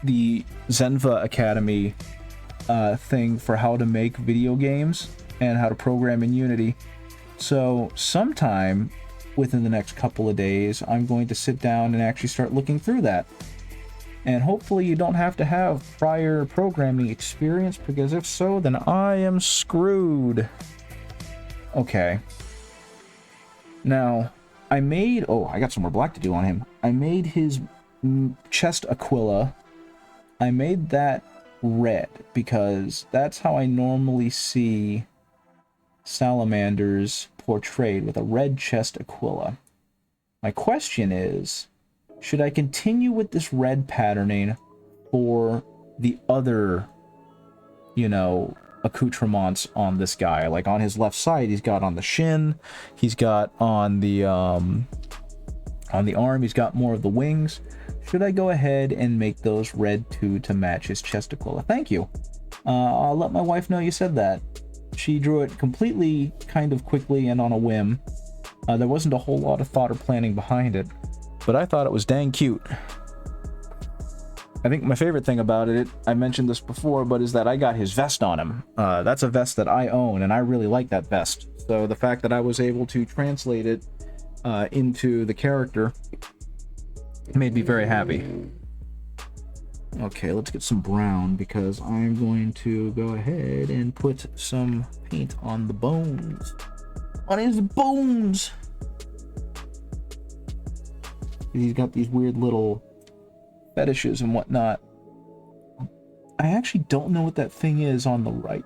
the Zenva Academy thing for how to make video games and how to program in Unity. So sometime within the next couple of days, I'm going to sit down and actually start looking through that. And hopefully you don't have to have prior programming experience, because if so, then I am screwed. Okay. Now, I got some more black to do on him. I made his chest aquila. I made that red because that's how I normally see salamanders portrayed, with a red chest aquila. My question is, should I continue with this red patterning for the other, you know, accoutrements on this guy? Like on his left side, he's got on the shin, he's got on the arm, he's got more of the wings. Should I go ahead and make those red too to match his chest aquila? Thank you. I'll let my wife know you said that. She drew it completely kind of quickly and on a whim. There wasn't a whole lot of thought or planning behind it, but I thought it was dang cute. I think my favorite thing about it, I mentioned this before, but is that I got his vest on him. That's a vest that I own, and I really like that vest. So the fact that I was able to translate it into the character made me very happy. Okay, let's get some brown, because I'm going to go ahead and put some paint on the bones. On his bones! He's got these weird little fetishes and whatnot. I actually don't know what that thing is on the right.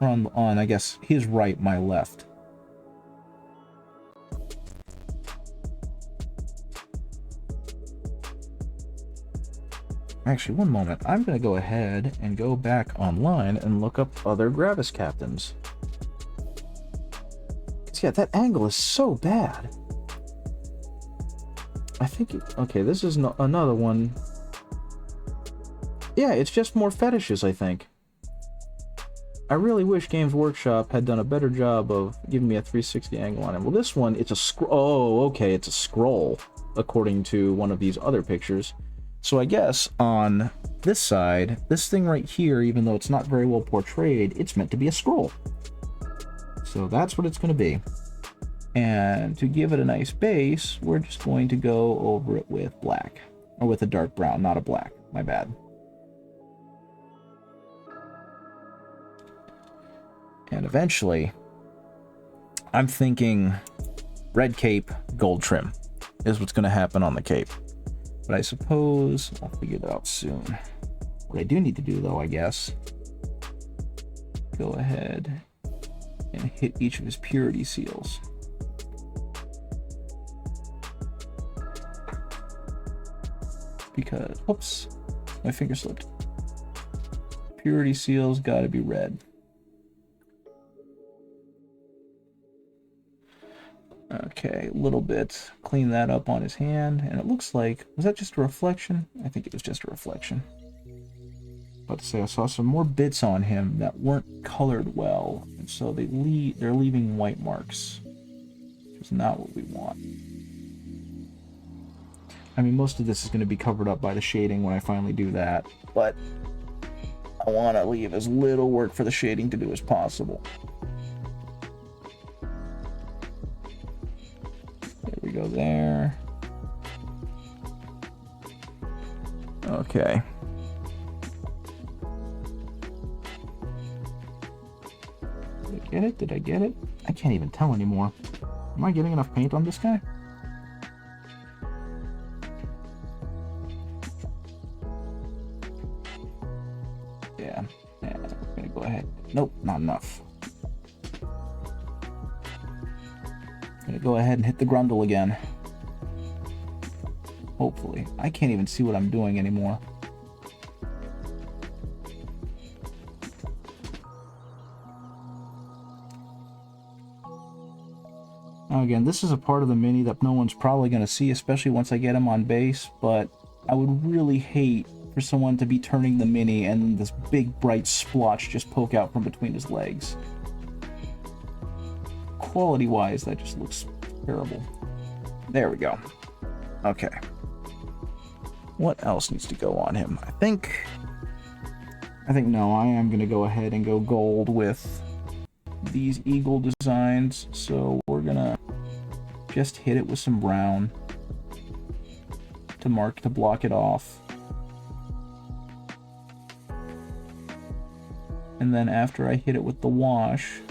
Or on I guess, his right, my left. Actually, one moment. I'm going to go ahead and go back online and look up other Gravis captains. Yeah, that angle is so bad. I think okay, this is another one. Yeah, it's just more fetishes, I think. I really wish Games Workshop had done a better job of giving me a 360 angle on him. Well, this one, it's a scroll. Oh, okay, it's a scroll, according to one of these other pictures. So I guess on this side, this thing right here, even though it's not very well portrayed, it's meant to be a scroll. So that's what it's going to be. And to give it a nice base, we're just going to go over it with black. Or with a dark brown, not a black. My bad. And eventually, I'm thinking red cape, gold trim is what's going to happen on the cape. But I suppose I'll figure that out soon. What I do need to do, though, I guess, go ahead and hit each of his purity seals. Because, whoops, my finger slipped. purity seal's got to be red. Okay, a little bit. Clean that up on his hand, and it looks like, was that just a reflection? I think it was just a reflection. About to say, I saw some more bits on him that weren't colored well, and so they're leaving white marks, which is not what we want. I mean, most of this is going to be covered up by the shading when I finally do that, but I want to leave as little work for the shading to do as possible. There we go there. Okay. Did I get it? Did I get it? I can't even tell anymore. Am I getting enough paint on this guy? Yeah, we're gonna go ahead. Nope, not enough. Gonna go ahead and hit the grundle again. Hopefully. I can't even see what I'm doing anymore. Now again, this is a part of the mini that no one's probably going to see, especially once I get him on base, but I would really hate for someone to be turning the mini and this big bright splotch just poke out from between his legs. Quality-wise, that just looks terrible. There we go. Okay. What else needs to go on him? I think no, I am going to go ahead and go gold with these eagle designs, so we're going to just hit it with some brown to block it off. And then after I hit it with the wash,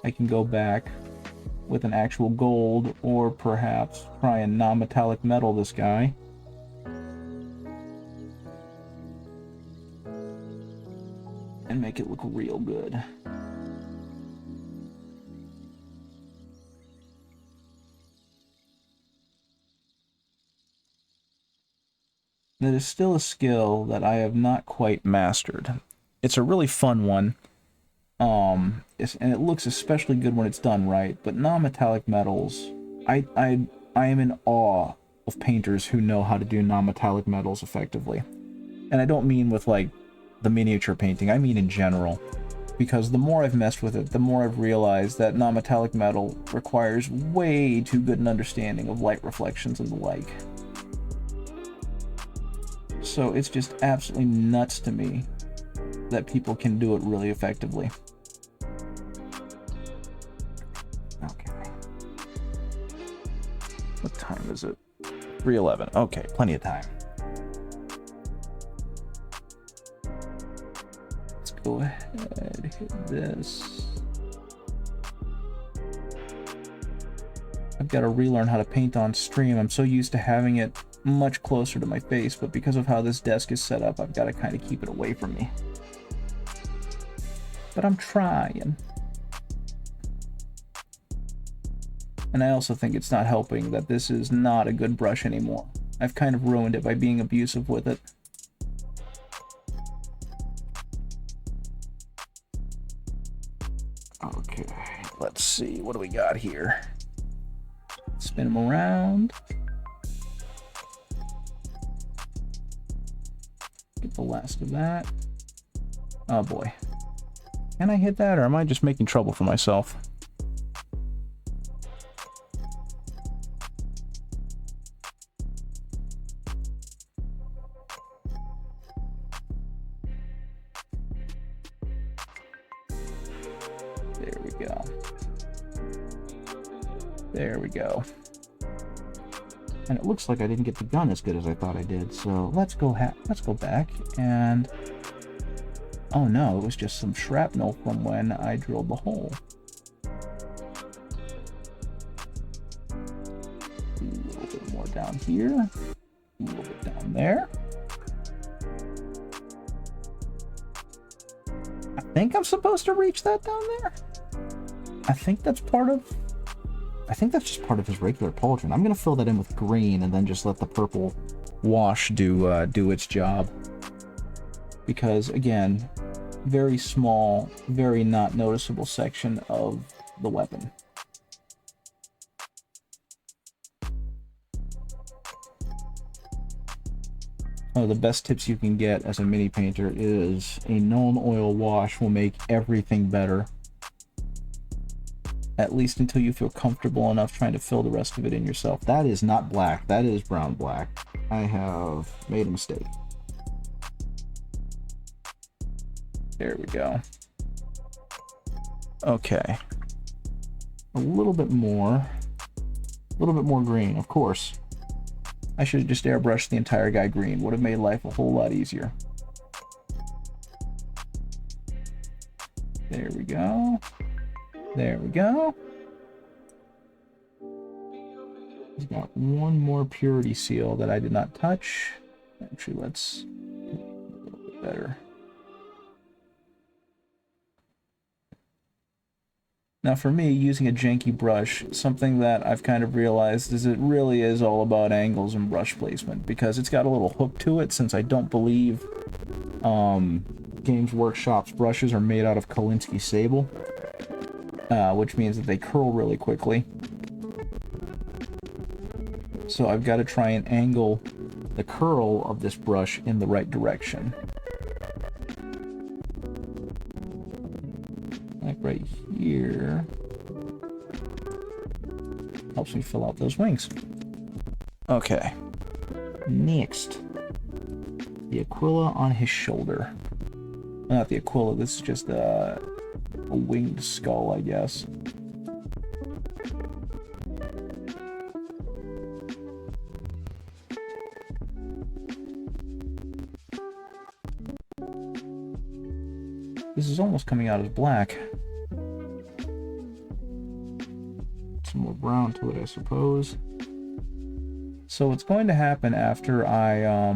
I can go back with an actual gold, or perhaps try and non-metallic metal this guy. And make it look real good. That is still a skill that I have not quite mastered. It's a really fun one. And it looks especially good when it's done right, but non-metallic metals, I am in awe of painters who know how to do non-metallic metals effectively. And I don't mean with like the miniature painting, I mean in general. Because the more I've messed with it, the more I've realized that non-metallic metal requires way too good an understanding of light reflections and the like. So it's just absolutely nuts to me that people can do it really effectively. Okay. What time is it? 3:11. Okay, plenty of time. Let's go ahead, hit this. I've got to relearn how to paint on stream. I'm so used to having it much closer to my face, but because of how this desk is set up, I've got to kind of keep it away from me. But I'm trying. And I also think it's not helping that this is not a good brush anymore. I've kind of ruined it by being abusive with it. Okay, let's see, what do we got here? Spin them around. Get the last of that. Oh boy. Can I hit that, or am I just making trouble for myself? There we go. There we go. And it looks like I didn't get the gun as good as I thought I did, so let's go back and... Oh no, it was just some shrapnel from when I drilled the hole. A little bit more down here. A little bit down there. I think I'm supposed to reach that down there. I think that's just part of his regular pauldron. I'm gonna fill that in with green and then just let the purple wash do its job. because again, very small, very not noticeable section of the weapon. One of the best tips you can get as a mini painter is a known oil wash will make everything better. At least until you feel comfortable enough trying to fill the rest of it in yourself. That is not black, that is brown black. I have made a mistake. There we go. Okay. A little bit more green, of course. I should have just airbrushed the entire guy green. Would have made life a whole lot easier. There we go. There we go. He's got one more purity seal that I did not touch. Actually, let's do a little bit better. Now for me, using a janky brush, something that I've kind of realized is it really is all about angles and brush placement, because it's got a little hook to it, since I don't believe Games Workshop's brushes are made out of Kolinsky sable, which means that they curl really quickly. So I've got to try and angle the curl of this brush in the right direction. Like right here. Helps me fill out those wings. Okay. Next. The Aquila on his shoulder. Not the Aquila, this is just a winged skull, I guess. This is almost coming out as black. Some more brown to it, I suppose. So what's going to happen after I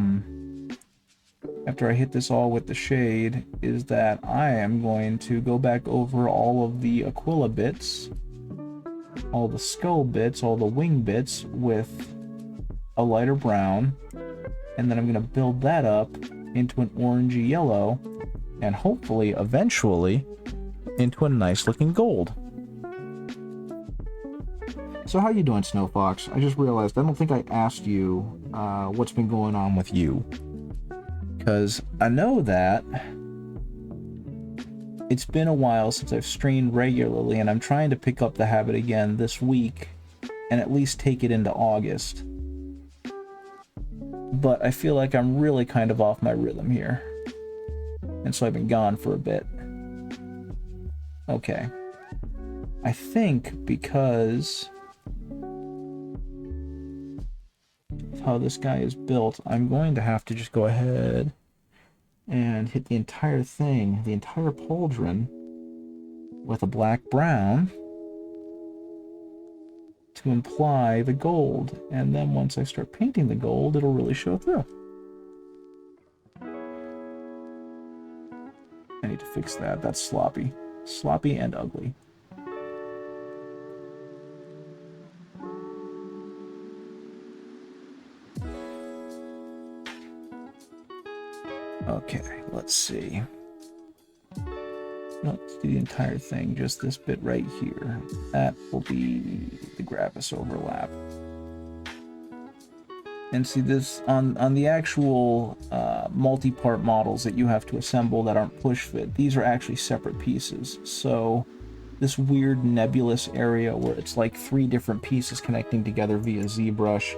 hit this all with the shade is that I am going to go back over all of the Aquila bits, all the skull bits, all the wing bits with a lighter brown, and then I'm going to build that up into an orangey yellow, and hopefully, eventually, into a nice looking gold. So how you doing, Snow Fox? I just realized I don't think I asked you what's been going on with you. Because I know that it's been a while since I've streamed regularly, and I'm trying to pick up the habit again this week and at least take it into August. But I feel like I'm really kind of off my rhythm here. And so I've been gone for a bit. Okay. I think because of how this guy is built, I'm going to have to just go ahead and hit the entire thing, the entire pauldron, with a black-brown to imply the gold. And then once I start painting the gold, it'll really show through. I need to fix that. That's sloppy. Sloppy and ugly. Okay, let's see. Let's do the entire thing, just this bit right here. That will be the Gravis overlap. And see this on the actual multi-part models that you have to assemble that aren't push fit. These are actually separate pieces. So this weird nebulous area where it's like 3 different pieces connecting together via ZBrush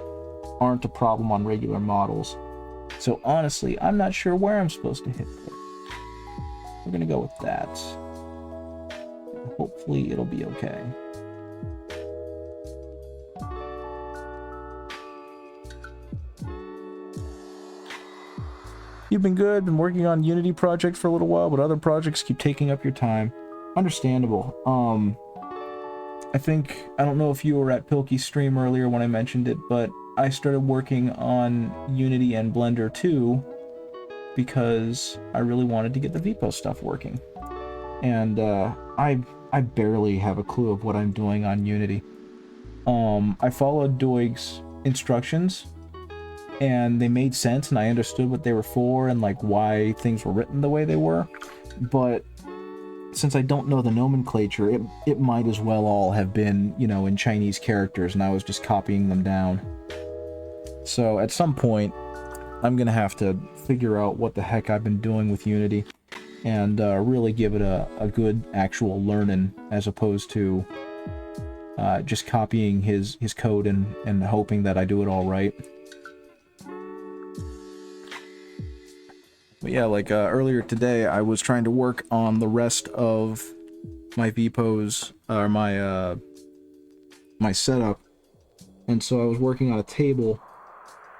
aren't a problem on regular models. So honestly, I'm not sure where I'm supposed to hit it. We're gonna go with that. Hopefully it'll be okay. You've been good, been working on Unity project for a little while, but other projects keep taking up your time. Understandable. I don't know if you were at Pilkey's stream earlier when I mentioned it, but I started working on Unity and Blender 2 because I really wanted to get the VPO stuff working. And I barely have a clue of what I'm doing on Unity. I followed Doig's instructions, and they made sense, and I understood what they were for and like why things were written the way they were. But since I don't know the nomenclature, it might as well all have been, you know, in Chinese characters, and I was just copying them down. So at some point, I'm gonna have to figure out what the heck I've been doing with Unity, and really give it a good actual learning, as opposed to just copying his code and hoping that I do it all right. But yeah, like earlier today, I was trying to work on the rest of my VPOs, or my setup, and so I was working on a table,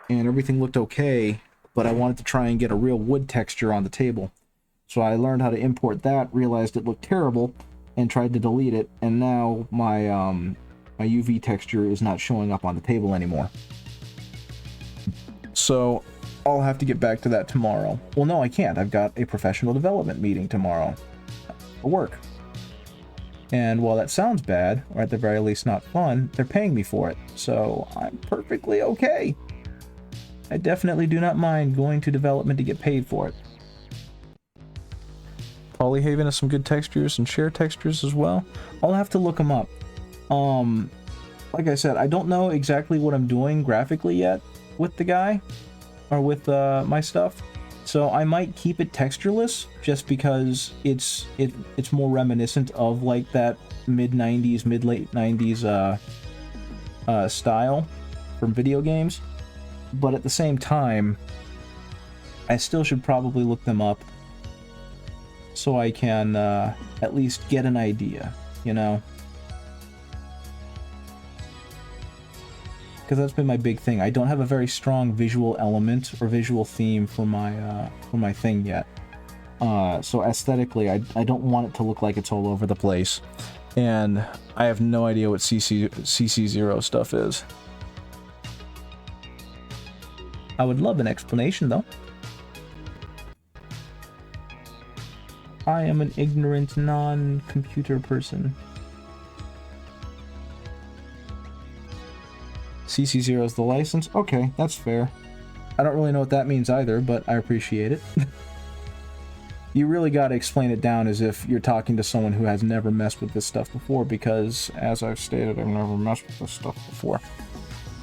and everything looked okay, but I wanted to try and get a real wood texture on the table. So I learned how to import that, realized it looked terrible, and tried to delete it, and now my my UV texture is not showing up on the table anymore. So I'll have to get back to that tomorrow. Well, no, I can't. I've got a professional development meeting tomorrow for work. And while that sounds bad, or at the very least not fun, they're paying me for it. So I'm perfectly okay. I definitely do not mind going to development to get paid for it. Polyhaven has some good textures and share textures as well. I'll have to look them up. Like I said, I don't know exactly what I'm doing graphically yet with the guy, or with my stuff, so I might keep it textureless just because it's more reminiscent of like that mid-90s, mid-late 90s style from video games. But at the same time, I still should probably look them up so I can at least get an idea, you know? Because that's been my big thing. I don't have a very strong visual element or visual theme for my thing yet. So aesthetically, I don't want it to look like it's all over the place. And I have no idea what CC0 stuff is. I would love an explanation, though. I am an ignorant, non-computer person. CC0 is the license? Okay, that's fair. I don't really know what that means either, but I appreciate it. You really gotta explain it down as if you're talking to someone who has never messed with this stuff before, because, as I've stated, I've never messed with this stuff before.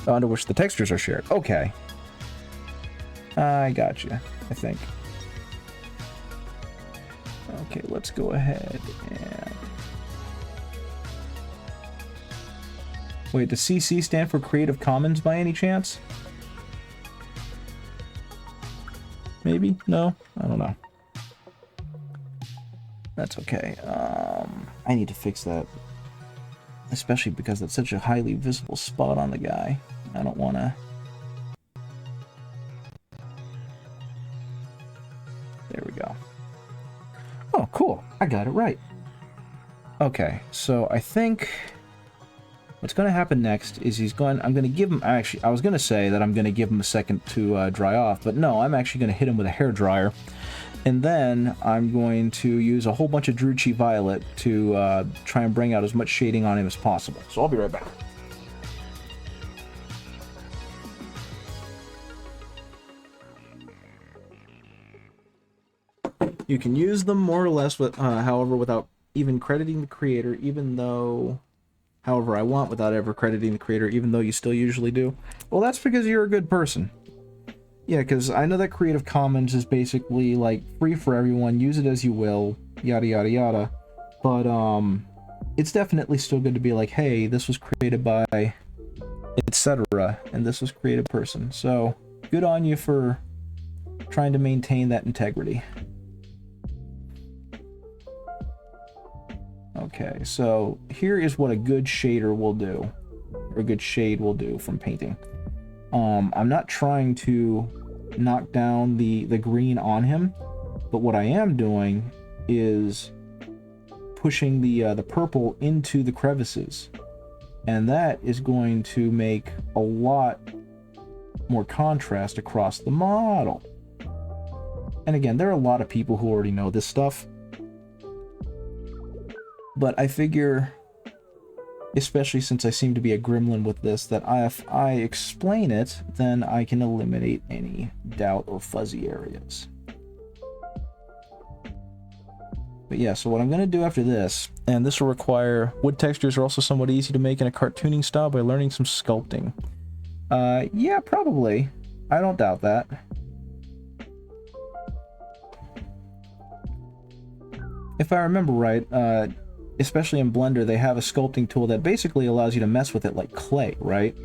Under which the textures are shared. Okay. I gotcha, I think. Okay, let's go ahead and... Wait, does CC stand for Creative Commons by any chance? Maybe? No? I don't know. That's okay. I need to fix that. Especially because that's such a highly visible spot on the guy. I don't want to... There we go. Oh, cool. I got it right. Okay, so I think... What's going to happen next is I'm going to give him... Actually, I was going to say that I'm going to give him a second to dry off, but no, I'm actually going to hit him with a hairdryer. And then I'm going to use a whole bunch of Druchii Violet to try and bring out as much shading on him as possible. So I'll be right back. You can use them more or less, however, without even crediting the creator, even though... However I want, without ever crediting the creator, even though you still usually do. Well, that's because you're a good person. Yeah, because I know that Creative Commons is basically, like, free for everyone, use it as you will, yada yada yada. But, it's definitely still good to be like, hey, this was created by, etc., and this was creative person. So, good on you for trying to maintain that integrity. Okay, so here is what a good shader will do, or a good shade will do from painting. I'm not trying to knock down the green on him, but what I am doing is pushing the purple into the crevices, and that is going to make a lot more contrast across the model. And again, there are a lot of people who already know this stuff, but I figure especially since I seem to be a gremlin with this, that if I explain it, then I can eliminate any doubt or fuzzy areas. But yeah, so what I'm going to do after this, and this will require, wood textures are also somewhat easy to make in a cartooning style by learning some sculpting. Yeah, probably. I don't doubt that. If I remember right, especially in Blender, they have a sculpting tool that basically allows you to mess with it like clay, right?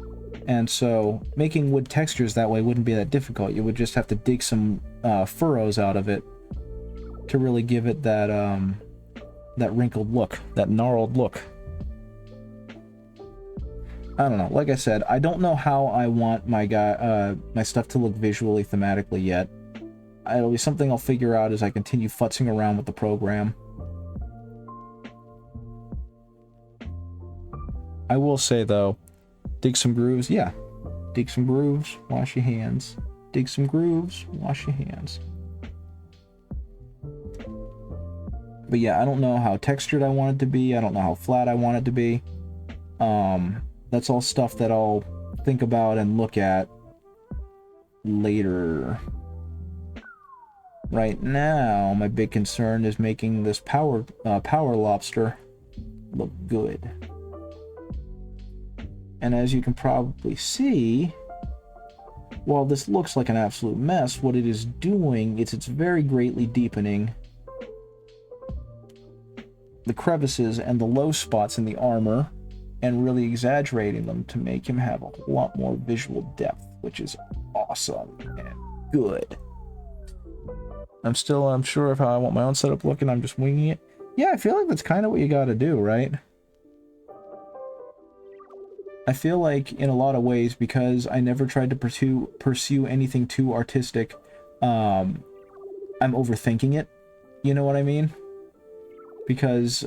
And so making wood textures that way wouldn't be that difficult. You would just have to dig some furrows out of it to really give it that that wrinkled look, that gnarled look. I don't know. Like I said, I don't know how I want my my stuff to look visually, thematically yet. It'll be something I'll figure out as I continue futzing around with the program. I will say though, dig some grooves, yeah. Dig some grooves, wash your hands. Dig some grooves, wash your hands. But yeah, I don't know how textured I want it to be. I don't know how flat I want it to be. That's all stuff that I'll think about and look at later. Right now, my big concern is making this power lobster look good. And as you can probably see, while this looks like an absolute mess, what it is doing is it's very greatly deepening the crevices and the low spots in the armor and really exaggerating them to make him have a lot more visual depth, which is awesome and good. I'm still unsure of how I want my own setup looking. I'm just winging it. Yeah, I feel like that's kind of what you gotta do, right? I feel like in a lot of ways, because I never tried to pursue anything too artistic, I'm overthinking it. You know what I mean? Because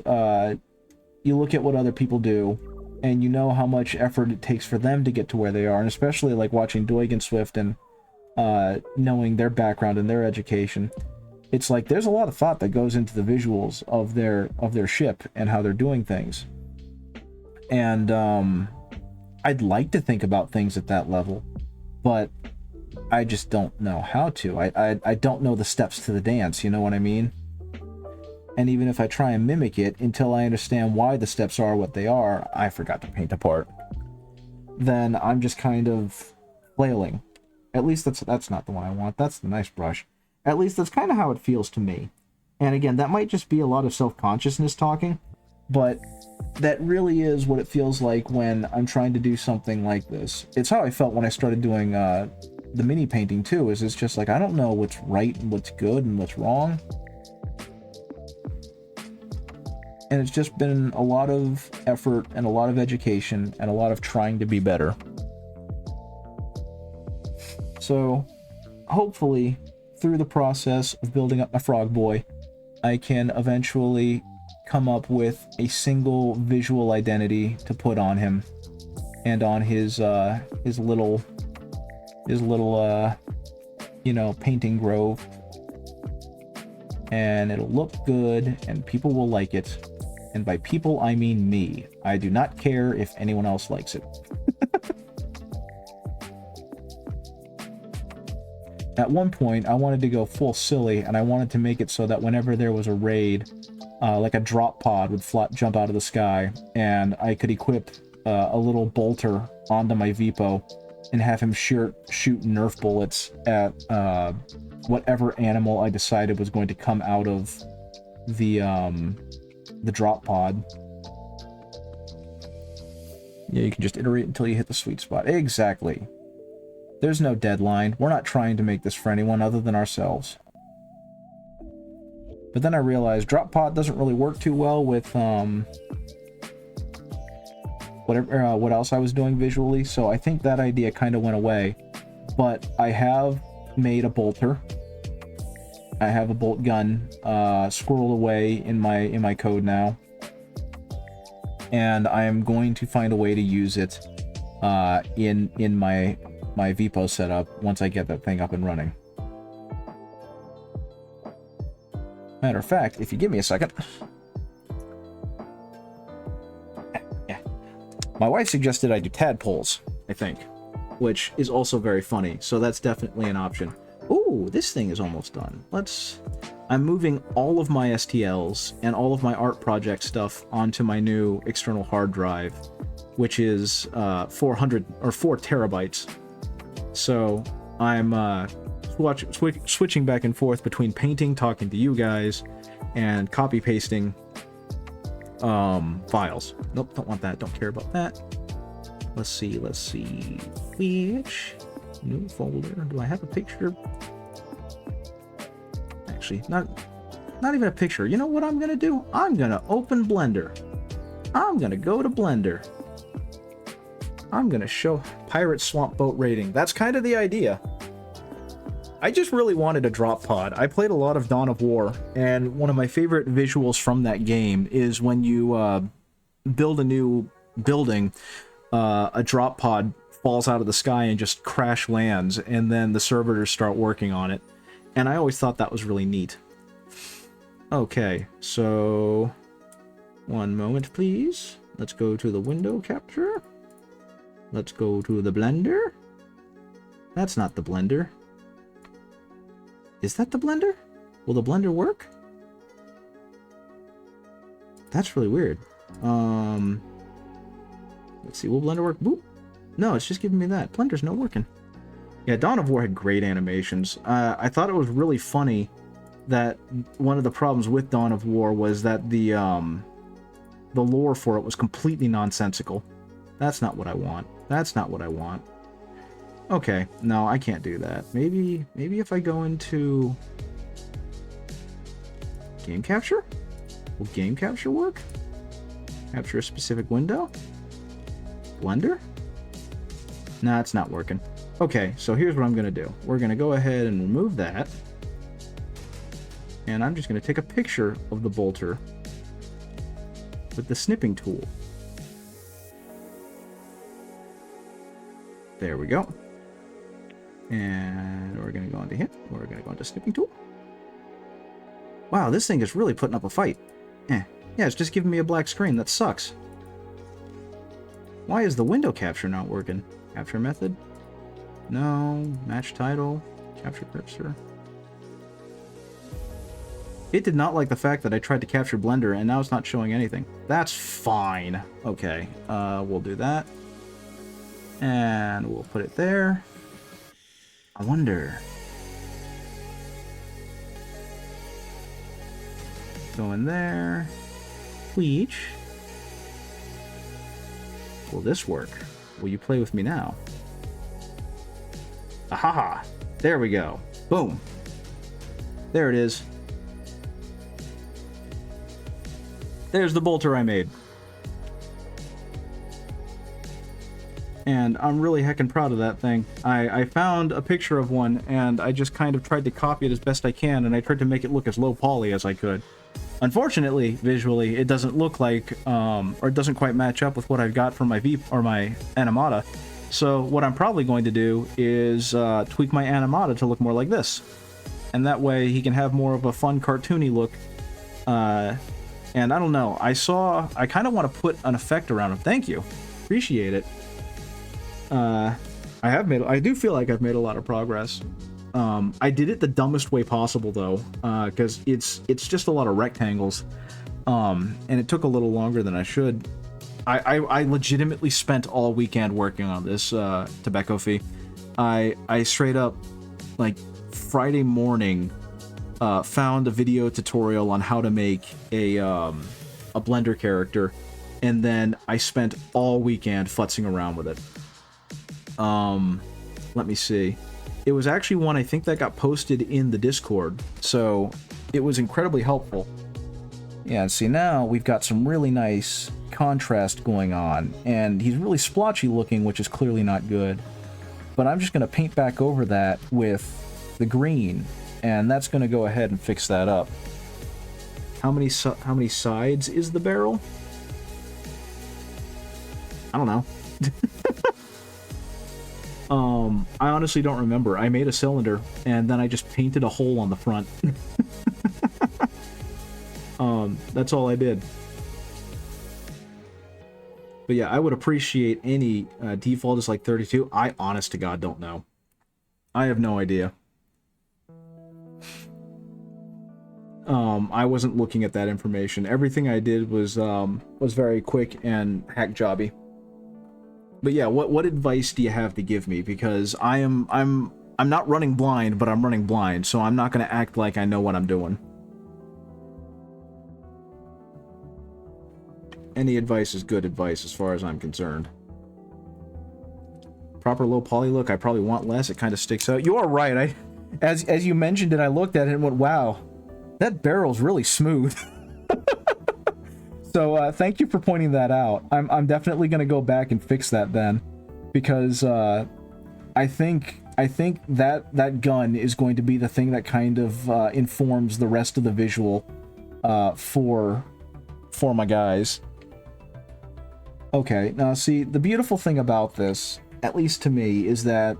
you look at what other people do, and you know how much effort it takes for them to get to where they are, and especially like watching Doig and Swift and knowing their background and their education. It's like there's a lot of thought that goes into the visuals of their ship and how they're doing things. And I'd like to think about things at that level, but I just don't know how to. I don't know the steps to the dance, you know what I mean? And even if I try and mimic it until I understand why the steps are what they are, I forgot to paint a part, then I'm just kind of flailing. At least that's not the one I want. That's the nice brush. At least that's kind of how it feels to me. And again, that might just be a lot of self-consciousness talking, but that really is what it feels like when I'm trying to do something like this. It's how I felt when I started doing the mini painting too, is it's just like, I don't know what's right and what's good and what's wrong. And it's just been a lot of effort and a lot of education and a lot of trying to be better. So, hopefully, through the process of building up my frog boy, I can eventually come up with a single visual identity to put on him and on his little you know, painting grove. And it'll look good and people will like it. And by people, I mean me. I do not care if anyone else likes it. At one point, I wanted to go full silly, and I wanted to make it so that whenever there was a raid, like a drop pod would jump out of the sky, and I could equip a little bolter onto my Vipo and have him shoot Nerf bullets at whatever animal I decided was going to come out of the drop pod. Yeah, you can just iterate until you hit the sweet spot. Exactly. There's no deadline. We're not trying to make this for anyone other than ourselves. But then I realized drop pod doesn't really work too well with what else I was doing visually, so I think that idea kind of went away. But I have made a bolter. I have a bolt gun squirreled away in my code now, and I am going to find a way to use it in my Vipo setup once I get that thing up and running. Matter of fact, if you give me a second, yeah, My wife suggested I do tadpoles, I think, which is also very funny. So that's definitely an option. Ooh, this thing is almost done. I'm moving all of my STLs and all of my art project stuff onto my new external hard drive, which is 4 terabytes. So I'm switching back and forth between painting, talking to you guys, and copy pasting files. Nope, don't want that. Don't care about that. Let's see. Which new folder? Do I have a picture? Actually, not even a picture. You know what I'm gonna do? I'm gonna open Blender. I'm gonna go to Blender. I'm gonna show Pirate Swamp Boat rating. That's kind of the idea. I just really wanted a drop pod. I played a lot of Dawn of War, and one of my favorite visuals from that game is when you build a new building, a drop pod falls out of the sky and just crash lands, and then the servitors start working on it. And I always thought that was really neat. Okay, so one moment, please. Let's go to the window capture. Let's go to the Blender. That's not the Blender. Is that the Blender? Will the Blender work? That's really weird. Let's see, will Blender work? Boop. No, it's just giving me that. Blender's not working. Yeah, Dawn of War had great animations. I thought it was really funny that one of the problems with Dawn of War was that the lore for it was completely nonsensical. That's not what I want. That's not what I want. Okay, no, I can't do that. Maybe if I go into game capture? Will game capture work? Capture a specific window? Blender? Nah, it's not working. Okay, so here's what I'm going to do. We're going to go ahead and remove that. And I'm just going to take a picture of the bolter with the snipping tool. There we go. And we're going to go into here. We're going to go into snipping tool. Wow, this thing is really putting up a fight. Yeah, it's just giving me a black screen. That sucks. Why is the window capture not working? Capture method? No. Match title. Capture cursor. It did not like the fact that I tried to capture Blender and now it's not showing anything. That's fine. Okay, we'll do that. And we'll put it there. I wonder. Go in there. Which? Will this work? Will you play with me now? Ahaha! There we go. Boom. There it is. There's the bolter I made. And I'm really heckin' proud of that thing. I found a picture of one, and I just kind of tried to copy it as best I can, and I tried to make it look as low poly as I could. Unfortunately, visually, it doesn't look like, or it doesn't quite match up with what I've got from my my Animata. So what I'm probably going to do is tweak my Animata to look more like this. And that way he can have more of a fun, cartoony look. And I don't know, I kind of want to put an effect around him. Thank you. Appreciate it. I do feel like I've made a lot of progress. I did it the dumbest way possible though, because it's just a lot of rectangles, and it took a little longer than I should. I legitimately spent all weekend working on this Tobacco Fee. I straight up, like, Friday morning, found a video tutorial on how to make a Blender character, and then I spent all weekend futzing around with it. Let me see. It was actually one I think that got posted in the Discord, so it was incredibly helpful. Yeah, see, now we've got some really nice contrast going on, and he's really splotchy looking, which is clearly not good. But I'm just going to paint back over that with the green, and that's going to go ahead and fix that up. How many sides is the barrel? I don't know. I honestly don't remember. I made a cylinder, and then I just painted a hole on the front. That's all I did. But yeah, I would appreciate any default is like 32. I honest to God don't know. I have no idea. I wasn't looking at that information. Everything I did was very quick and hack jobby. But yeah, what advice do you have to give me? Because I'm not running blind, but I'm running blind, so I'm not going to act like I know what I'm doing. Any advice is good advice as far as I'm concerned. Proper low poly look, I probably want less. It kind of sticks out. You are right. As you mentioned it, I looked at it and went, wow, that barrel's really smooth. So thank you for pointing that out. I'm definitely going to go back and fix that then, because I think that gun is going to be the thing that kind of informs the rest of the visual for my guys. Okay, now see, the beautiful thing about this, at least to me, is that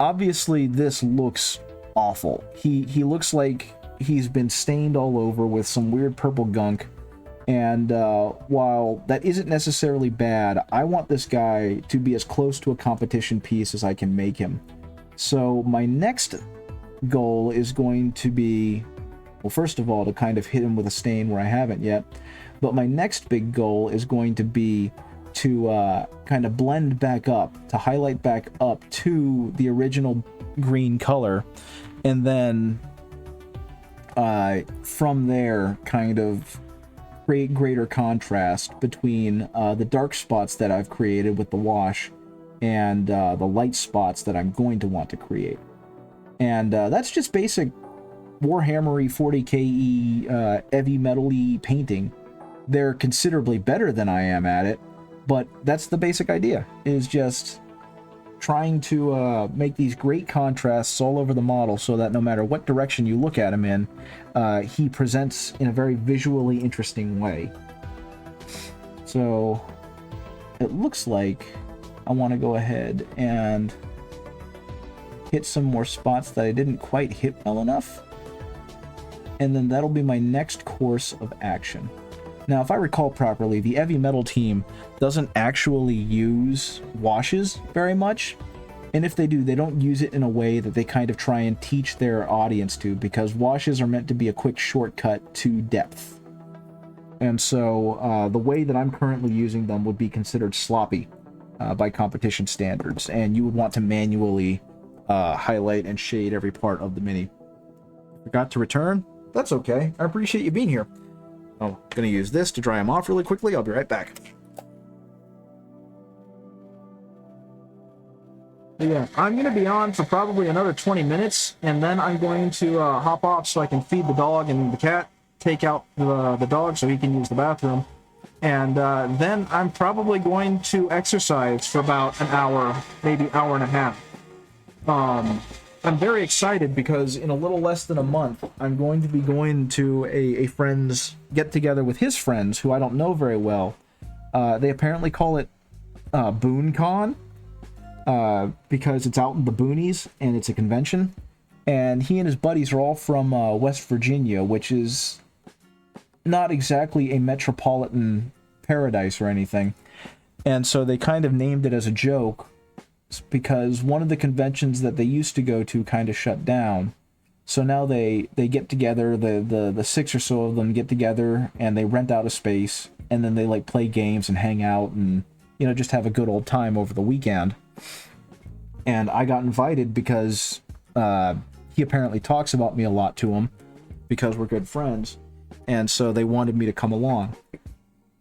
obviously this looks awful. He looks like he's been stained all over with some weird purple gunk, and while that isn't necessarily bad, I want this guy to be as close to a competition piece as I can make him. So my next goal is going to be, well, first of all, to kind of hit him with a stain where I haven't yet. But my next big goal is going to be to kind of blend back up, to highlight back up to the original green color, and then from there kind of create greater contrast between the dark spots that I've created with the wash and the light spots that I'm going to want to create. And that's just basic Warhammer-y 40k heavy metal-y painting. They're considerably better than I am at it, but that's the basic idea, is just trying to make these great contrasts all over the model so that no matter what direction you look at him in, he presents in a very visually interesting way. So it looks like I want to go ahead and hit some more spots that I didn't quite hit well enough, and then that'll be my next course of action. Now, if I recall properly, the heavy metal team doesn't actually use washes very much, and if they do, they don't use it in a way that they kind of try and teach their audience to, because washes are meant to be a quick shortcut to depth. And so the way that I'm currently using them would be considered sloppy by competition standards, and you would want to manually highlight and shade every part of the mini. Forgot to return? That's okay. I appreciate you being here. I'm gonna use this to dry them off really quickly. I'll be right back. Yeah, I'm gonna be on for probably another 20 minutes, and then I'm going to hop off so I can feed the dog and the cat, take out the dog so he can use the bathroom, and then I'm probably going to exercise for about an hour, maybe hour and a half. I'm very excited because in a little less than a month, I'm going to be going to a friend's get-together with his friends, who I don't know very well. They apparently call it BoonCon, because it's out in the boonies, and it's a convention. And he and his buddies are all from West Virginia, which is not exactly a metropolitan paradise or anything. And so they kind of named it as a joke, because one of the conventions that they used to go to kind of shut down. So now they get together, the 6 or so of them get together, and they rent out a space, and then they like play games and hang out and, you know, just have a good old time over the weekend. And I got invited because he apparently talks about me a lot to him, because we're good friends, and so they wanted me to come along.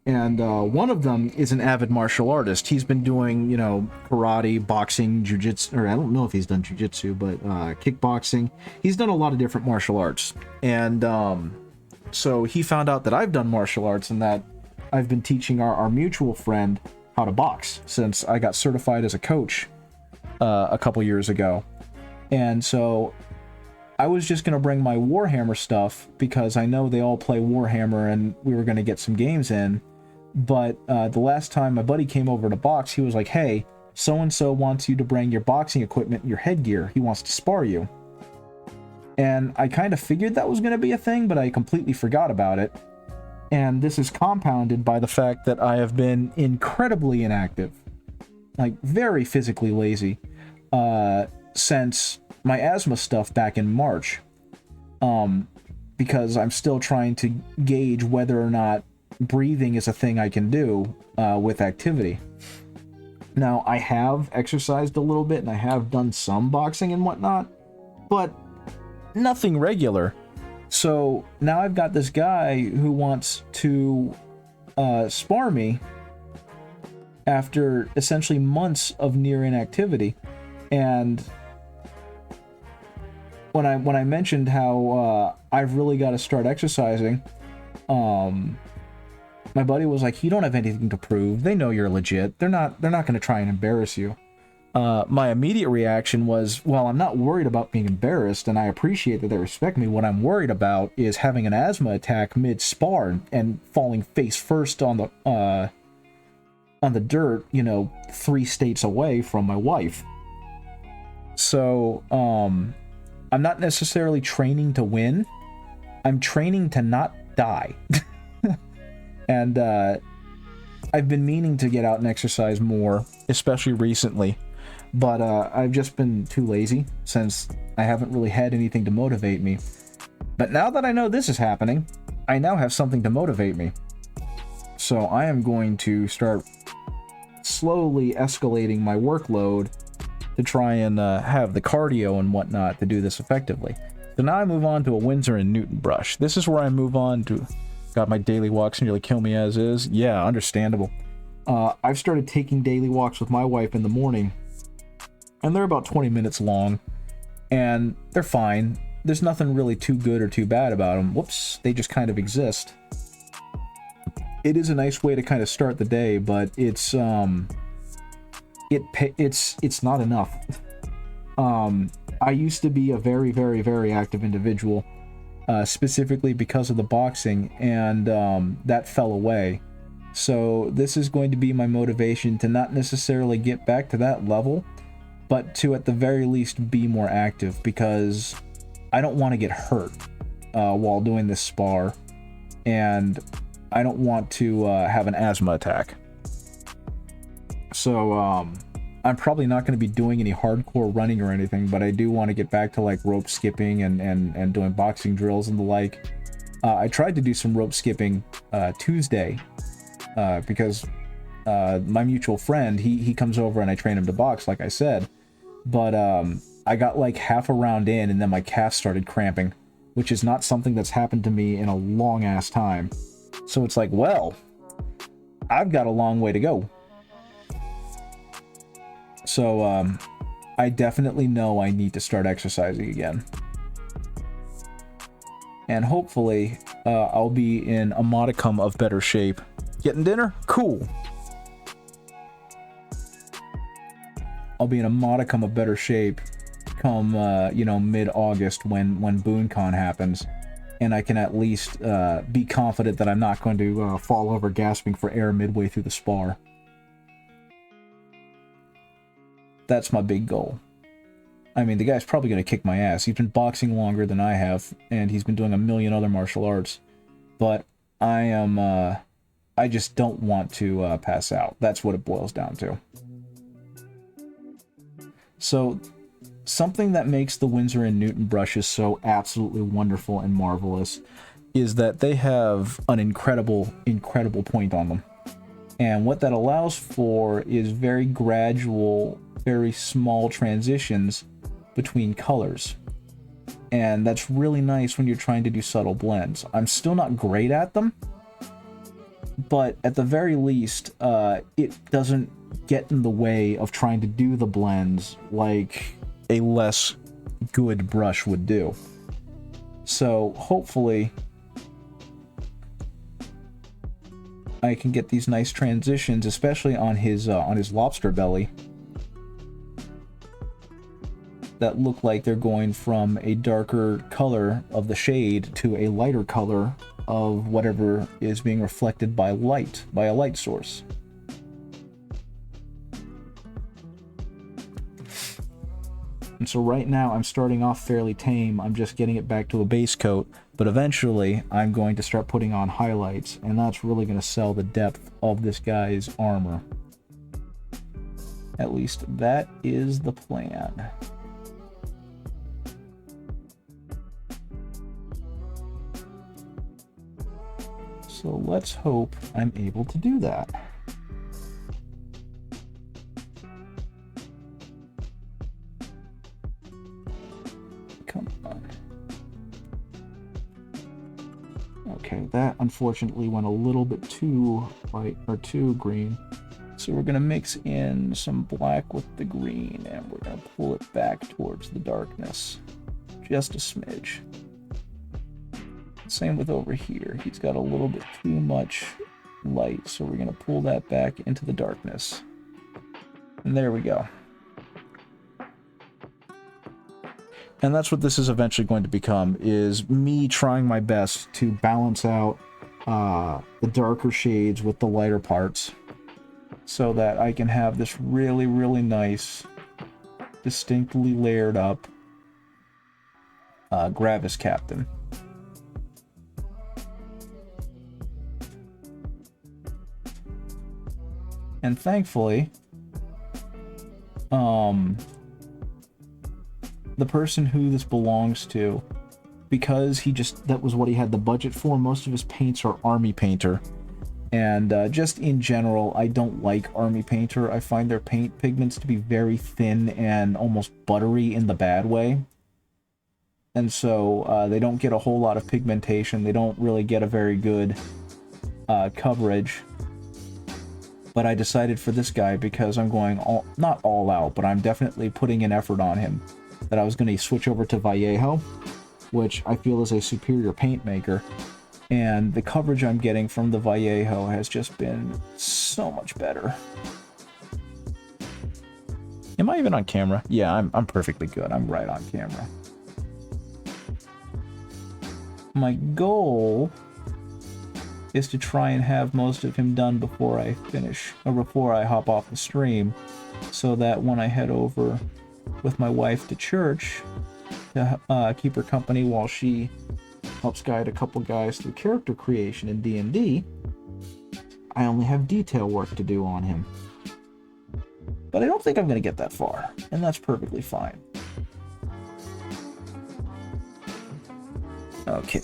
And one of them is an avid martial artist. He's been doing, you know, karate, boxing, jiu-jitsu, or I don't know if he's done jiu-jitsu, but kickboxing. He's done a lot of different martial arts. And so he found out that I've done martial arts and that I've been teaching our mutual friend how to box since I got certified as a coach a couple years ago. And so I was just going to bring my Warhammer stuff because I know they all play Warhammer and we were going to get some games in. But the last time my buddy came over to box, he was like, hey, so-and-so wants you to bring your boxing equipment and your headgear. He wants to spar you. And I kind of figured that was going to be a thing, but I completely forgot about it. And this is compounded by the fact that I have been incredibly inactive, like very physically lazy, since my asthma stuff back in March. Because I'm still trying to gauge whether or not breathing is a thing I can do with activity. Now, I have exercised a little bit and I have done some boxing and whatnot, but nothing regular. So now I've got this guy who wants to spar me after essentially months of near inactivity. And when I mentioned how I've really got to start exercising, my buddy was like, "You don't have anything to prove. They know you're legit. They're not going to try and embarrass you." My immediate reaction was, well, I'm not worried about being embarrassed, and I appreciate that they respect me. What I'm worried about is having an asthma attack mid-spar and falling face first on the dirt, 3 states away from my wife. So, I'm not necessarily training to win. I'm training to not die. And I've been meaning to get out and exercise more, especially recently. But I've just been too lazy since I haven't really had anything to motivate me. But now that I know this is happening, I now have something to motivate me. So I am going to start slowly escalating my workload to try and have the cardio and whatnot to do this effectively. So now I move on to a Windsor and Newton brush. This is where I move on to... Got my daily walks nearly kill me as is. Yeah, understandable. I've started taking daily walks with my wife in the morning, and they're about 20 minutes long, and they're fine. There's nothing really too good or too bad about them. Whoops, they just kind of exist. It is a nice way to kind of start the day, but it's not enough. I used to be a very, very, very active individual, specifically because of the boxing, and that fell away. So this is going to be my motivation to not necessarily get back to that level, but to at the very least be more active, because I don't want to get hurt while doing this spar, and I don't want to have an asthma attack. So I'm probably not going to be doing any hardcore running or anything, but I do want to get back to like rope skipping and doing boxing drills and the like. I tried to do some rope skipping Tuesday because my mutual friend, he comes over and I train him to box, like I said. But I got like half a round in and then my calf started cramping, which is not something that's happened to me in a long ass time. So it's like, well, I've got a long way to go. So I definitely know I need to start exercising again. And hopefully I'll be in a modicum of better shape. Getting dinner? Cool. I'll be in a modicum of better shape come, mid-August when BoonCon happens. And I can at least be confident that I'm not going to fall over gasping for air midway through the spar. That's my big goal. I mean, the guy's probably going to kick my ass. He's been boxing longer than I have, and he's been doing a million other martial arts. But I just don't want to pass out. That's what it boils down to. So, something that makes the Windsor and Newton brushes so absolutely wonderful and marvelous is that they have an incredible, incredible point on them. And what that allows for is very gradual, very small transitions between colors. And that's really nice when you're trying to do subtle blends. I'm still not great at them, but at the very least, it doesn't get in the way of trying to do the blends like a less good brush would do. So hopefully I can get these nice transitions, especially on his lobster belly, that look like they're going from a darker color of the shade to a lighter color of whatever is being reflected by light, by a light source. And so right now I'm starting off fairly tame. I'm just getting it back to a base coat, But eventually, I'm going to start putting on highlights, and that's really going to sell the depth of this guy's armor. At least that is the plan. So let's hope I'm able to do that. Come on. Okay, that unfortunately went a little bit too white or too green. So we're gonna mix in some black with the green, and we're gonna pull it back towards the darkness. Just a smidge. Same with over here. He's got a little bit too much light, so we're gonna pull that back into the darkness. And there we go. And that's what this is eventually going to become, is me trying my best to balance out the darker shades with the lighter parts, so that I can have this really, really nice, distinctly layered up Gravis Captain. And thankfully, the person who this belongs to, because that was what he had the budget for, most of his paints are Army Painter. And just in general, I don't like Army Painter. I find their paint pigments to be very thin and almost buttery in the bad way. And so they don't get a whole lot of pigmentation. They don't really get a very good coverage. But I decided for this guy, because I'm going not all out, but I'm definitely putting an effort on him, that I was going to switch over to Vallejo, which I feel is a superior paint maker. And the coverage I'm getting from the Vallejo has just been so much better. Am I even on camera? Yeah, I'm perfectly good. I'm right on camera. My goal is to try and have most of him done before I finish, or before I hop off the stream, so that when I head over with my wife to church to keep her company while she helps guide a couple guys through character creation in D&D, I only have detail work to do on him. But I don't think I'm going to get that far, and that's perfectly fine. Okay.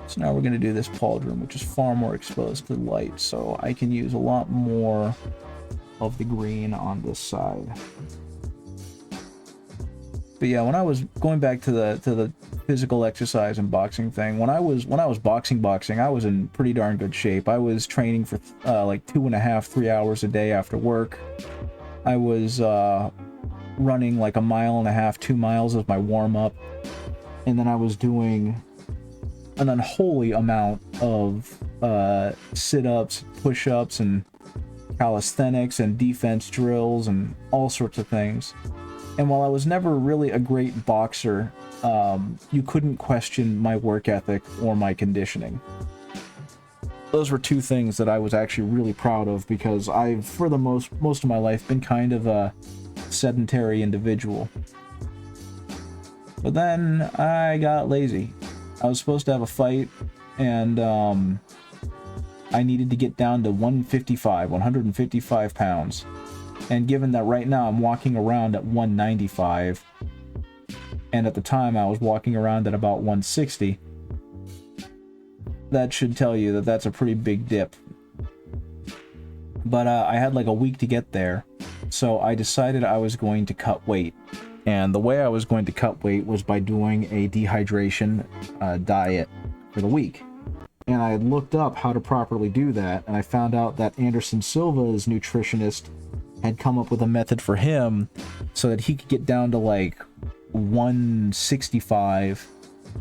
So now we're going to do this pauldron, which is far more exposed to light, so I can use a lot more of the green on this side. But yeah, when I was going back to the physical exercise and boxing thing, when I was boxing, I was in pretty darn good shape. I was training for like 2.5, 3 hours a day after work. I was running like 1.5 miles, 2 miles as my warm-up, and then I was doing an unholy amount of sit-ups, push-ups, and calisthenics and defense drills and all sorts of things. And while I was never really a great boxer, you couldn't question my work ethic or my conditioning. Those were two things that I was actually really proud of, because I've, for the most of my life, been kind of a sedentary individual. But then I got lazy. I was supposed to have a fight, and I needed to get down to 155 pounds. And given that right now I'm walking around at 195, and at the time I was walking around at about 160, that should tell you that that's a pretty big dip. But I had like a week to get there, so I decided I was going to cut weight. And the way I was going to cut weight was by doing a dehydration diet for the week. And I had looked up how to properly do that, and I found out that Anderson Silva's nutritionist had come up with a method for him so that he could get down to like 165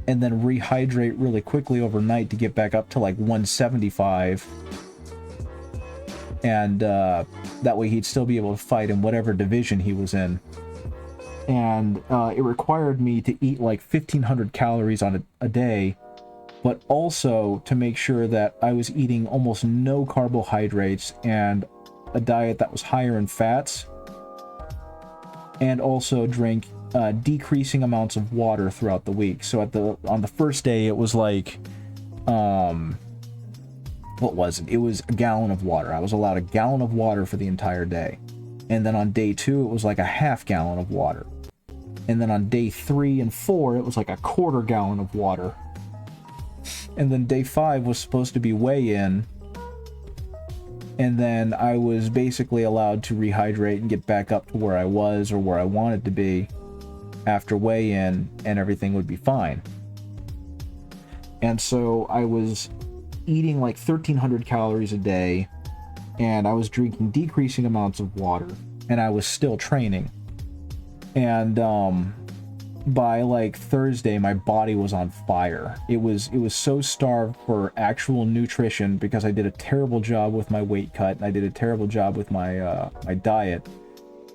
and then rehydrate really quickly overnight to get back up to like 175. And that way he'd still be able to fight in whatever division he was in. And it required me to eat like 1,500 calories on a day, but also to make sure that I was eating almost no carbohydrates and a diet that was higher in fats, and also drink decreasing amounts of water throughout the week. So on the first day, it was like, what was it? It was a gallon of water. I was allowed a gallon of water for the entire day. And then on day 2, it was like a half gallon of water. And then on day 3 and 4, it was like a quarter gallon of water. And then day 5 was supposed to be weigh-in. And then I was basically allowed to rehydrate and get back up to where I was or where I wanted to be after weigh-in, and everything would be fine. And so I was eating like 1,300 calories a day, and I was drinking decreasing amounts of water, and I was still training. And by like Thursday, my body was on fire. It was so starved for actual nutrition because I did a terrible job with my weight cut, and I did a terrible job with my my diet,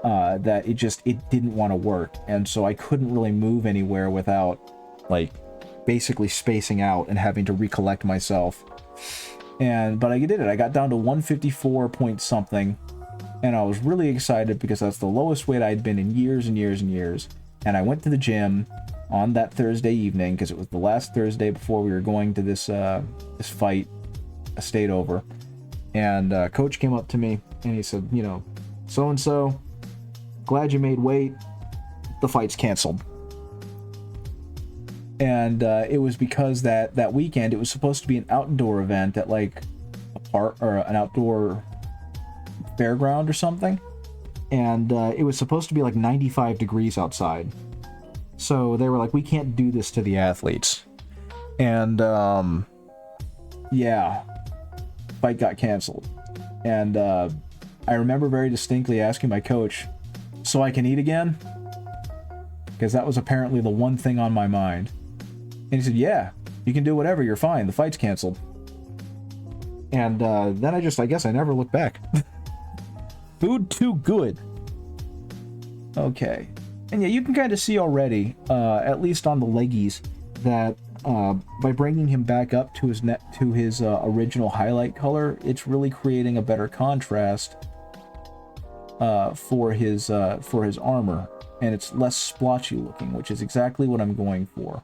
that it didn't want to work. And so I couldn't really move anywhere without like basically spacing out and having to recollect myself. But I did it. I got down to 154 point something, and I was really excited because that's the lowest weight I'd been in years and years and years. And I went to the gym on that Thursday evening because it was the last Thursday before we were going to this fight, a state over. And coach came up to me and he said, you know, so-and-so, glad you made weight. The fight's canceled. And it was because that weekend it was supposed to be an outdoor event at like a park or an outdoor fairground or something. And it was supposed to be like 95 degrees outside. So they were like, we can't do this to the athletes. And yeah, fight got canceled. And I remember very distinctly asking my coach, so I can eat again? Because that was apparently the one thing on my mind. And he said, yeah, you can do whatever, you're fine, the fight's canceled. And then I guess I never looked back. Food too good. Okay. And yeah, you can kind of see already, at least on the leggies, that by bringing him back up to his original highlight color, it's really creating a better contrast for his armor, and it's less splotchy looking, which is exactly what I'm going for.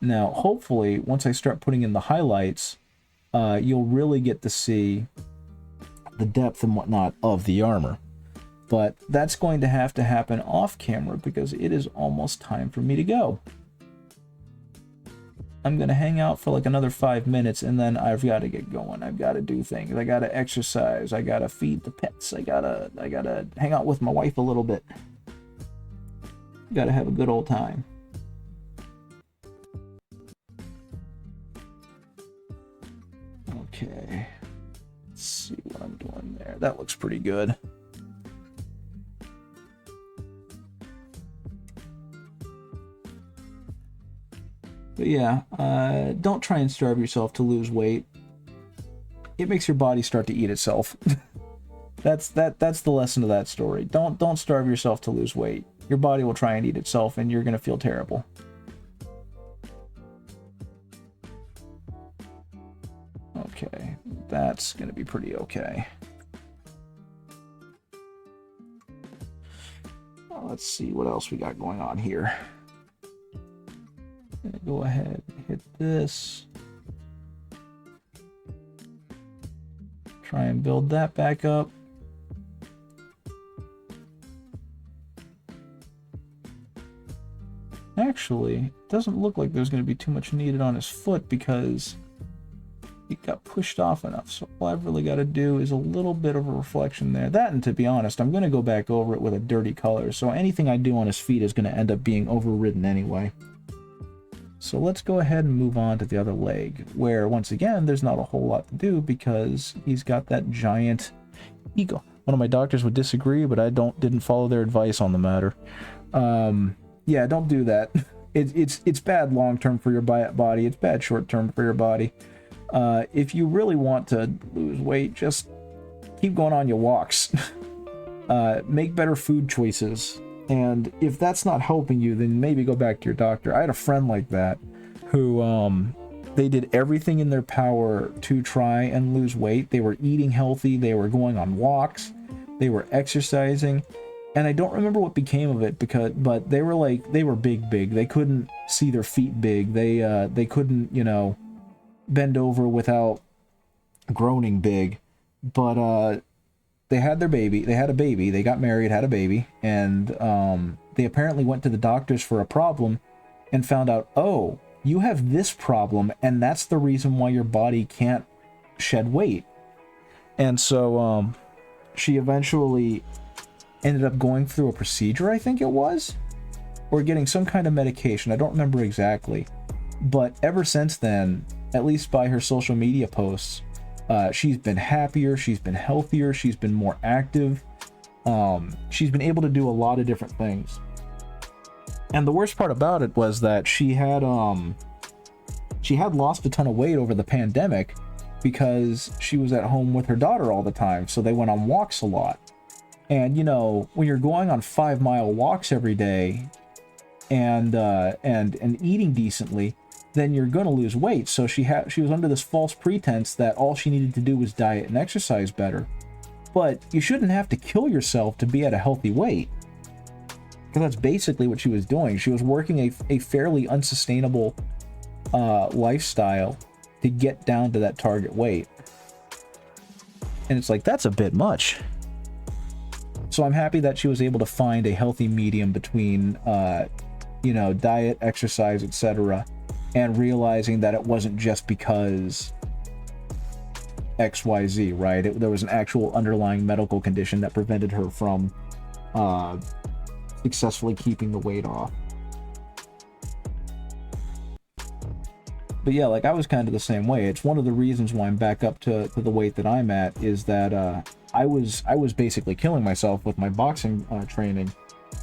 Now, hopefully, once I start putting in the highlights, you'll really get to see the depth and whatnot of the armor. But that's going to have to happen off camera because it is almost time for me to go. I'm going to hang out for like another 5 minutes, and then I've got to get going. I've got to do things. I got to exercise. I got to feed the pets. I got to hang out with my wife a little bit. Got to have a good old time. Okay. Let's see what I'm doing there. That looks pretty good. But yeah, don't try and starve yourself to lose weight. It makes your body start to eat itself. That's the lesson of that story. Don't starve yourself to lose weight. Your body will try and eat itself, and you're gonna feel terrible. Okay, that's gonna be pretty okay. Let's see what else we got going on here. Gonna go ahead and hit this. Try and build that back up. Actually, it doesn't look like there's going to be too much needed on his foot because it got pushed off enough. So all I've really got to do is a little bit of a reflection there. That, and to be honest, I'm going to go back over it with a dirty color. So anything I do on his feet is going to end up being overridden anyway. So let's go ahead and move on to the other leg, where once again, there's not a whole lot to do because he's got that giant ego. One of my doctors would disagree, but I didn't follow their advice on the matter. Yeah, don't do that. It's bad long-term for your body. It's bad short-term for your body. If you really want to lose weight, just keep going on your walks. Make better food choices. And if that's not helping you, then maybe go back to your doctor. I had a friend like that who they did everything in their power to try and lose weight. They were eating healthy. They were going on walks. They were exercising. and I don't remember what became of it but they were like, they were big. They couldn't see their feet big. They couldn't, you know, bend over without groaning big. But they had their baby. They had a baby. They got married, had a baby, and they apparently went to the doctors for a problem and found out, oh, you have this problem, and that's the reason why your body can't shed weight. And so she eventually ended up going through a procedure, I think it was, or getting some kind of medication. I don't remember exactly. But ever since then, at least by her social media posts, she's been happier, she's been healthier, she's been more active. She's been able to do a lot of different things. And the worst part about it was that she had lost a ton of weight over the pandemic because she was at home with her daughter all the time, so they went on walks a lot. And you know, when you're going on 5-mile walks every day and eating decently, then you're going to lose weight. So she was under this false pretense that all she needed to do was diet and exercise better. But you shouldn't have to kill yourself to be at a healthy weight, because that's basically what she was doing. She was working a fairly unsustainable lifestyle to get down to that target weight. And it's like, that's a bit much. So I'm happy that she was able to find a healthy medium between you know, diet, exercise, etc., and realizing that it wasn't just because XYZ, right? There was an actual underlying medical condition that prevented her from successfully keeping the weight off. But yeah, like, I was kind of the same way. It's one of the reasons why I'm back up to the weight that I'm at, is that I was basically killing myself with my boxing training.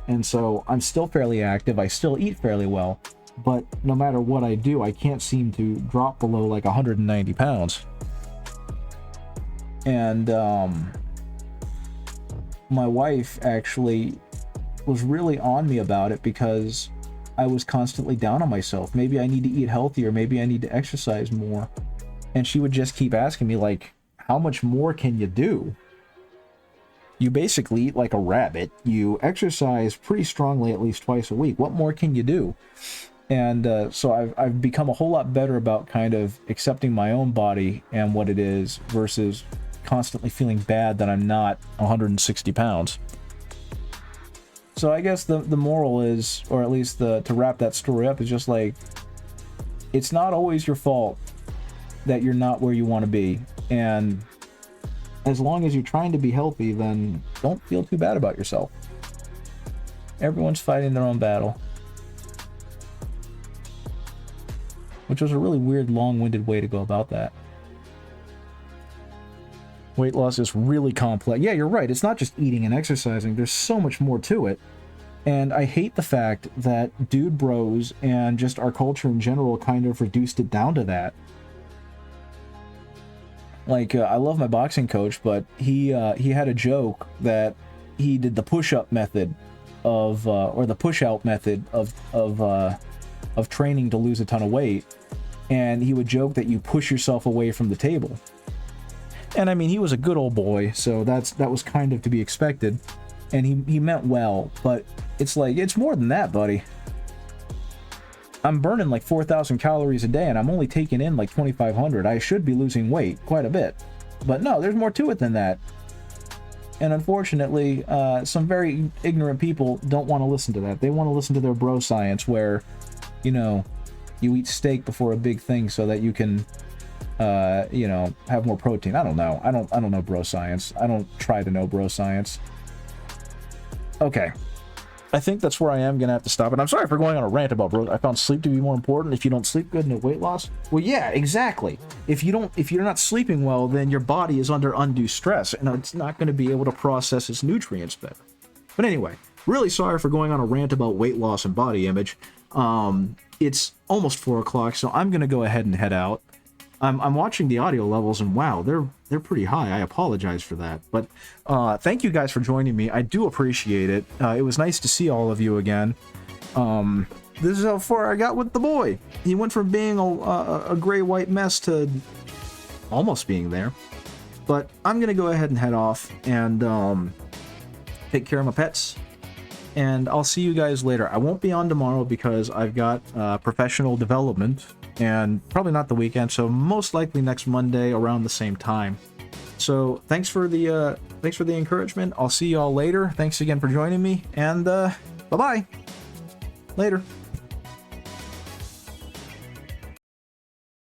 And so I'm still fairly active, I still eat fairly well, but no matter what I do, I can't seem to drop below like 190 pounds. And my wife actually was really on me about it, because I was constantly down on myself. Maybe I need to eat healthier, maybe I need to exercise more. And she would just keep asking me, like, how much more can you do? You basically eat like a rabbit, you exercise pretty strongly at least twice a week. What more can you do? And so I've become a whole lot better about kind of accepting my own body and what it is, versus constantly feeling bad that I'm not 160 pounds. So I guess the moral is, or at least to wrap that story up, is just like, it's not always your fault that you're not where you want to be. And as long as you're trying to be healthy, then don't feel too bad about yourself. Everyone's fighting their own battle. Which was a really weird, long-winded way to go about that. Weight loss is really complex. Yeah, you're right. It's not just eating and exercising. There's so much more to it. And I hate the fact that dude bros and just our culture in general kind of reduced it down to that. Like, I love my boxing coach, but he had a joke that he did the push-up method of, or the push-out method of training to lose a ton of weight. And he would joke that you push yourself away from the table. And I mean, he was a good old boy, so that was kind of to be expected. And he meant well, but it's like, it's more than that, buddy. I'm burning like 4,000 calories a day, and I'm only taking in like 2,500. I should be losing weight quite a bit. But no, there's more to it than that. And unfortunately, some very ignorant people don't want to listen to that. They want to listen to their bro science, where, you know, you eat steak before a big thing so that you can, you know, have more protein. I don't know. I don't know bro science. I don't try to know bro science. Okay. I think that's where I am gonna have to stop. And I'm sorry for going on a rant about bro. I found sleep to be more important. If you don't sleep good, no weight loss. Well, yeah, exactly. If you're not sleeping well, then your body is under undue stress, and it's not going to be able to process its nutrients better. But anyway, really sorry for going on a rant about weight loss and body image. It's almost 4 o'clock, so I'm gonna go ahead and head out. I'm watching the audio levels, and wow, they're pretty high. I apologize for that, but thank you guys for joining me. I do appreciate it. It was nice to see all of you again. This is how far I got with the boy. He went from being a gray-white mess to almost being there. But I'm gonna go ahead and head off, and take care of my pets, and I'll see you guys later. I won't be on tomorrow because I've got professional development, and probably not the weekend, so most likely next Monday around the same time. So thanks for the encouragement. I'll see y'all later. Thanks again for joining me, and bye-bye. Later.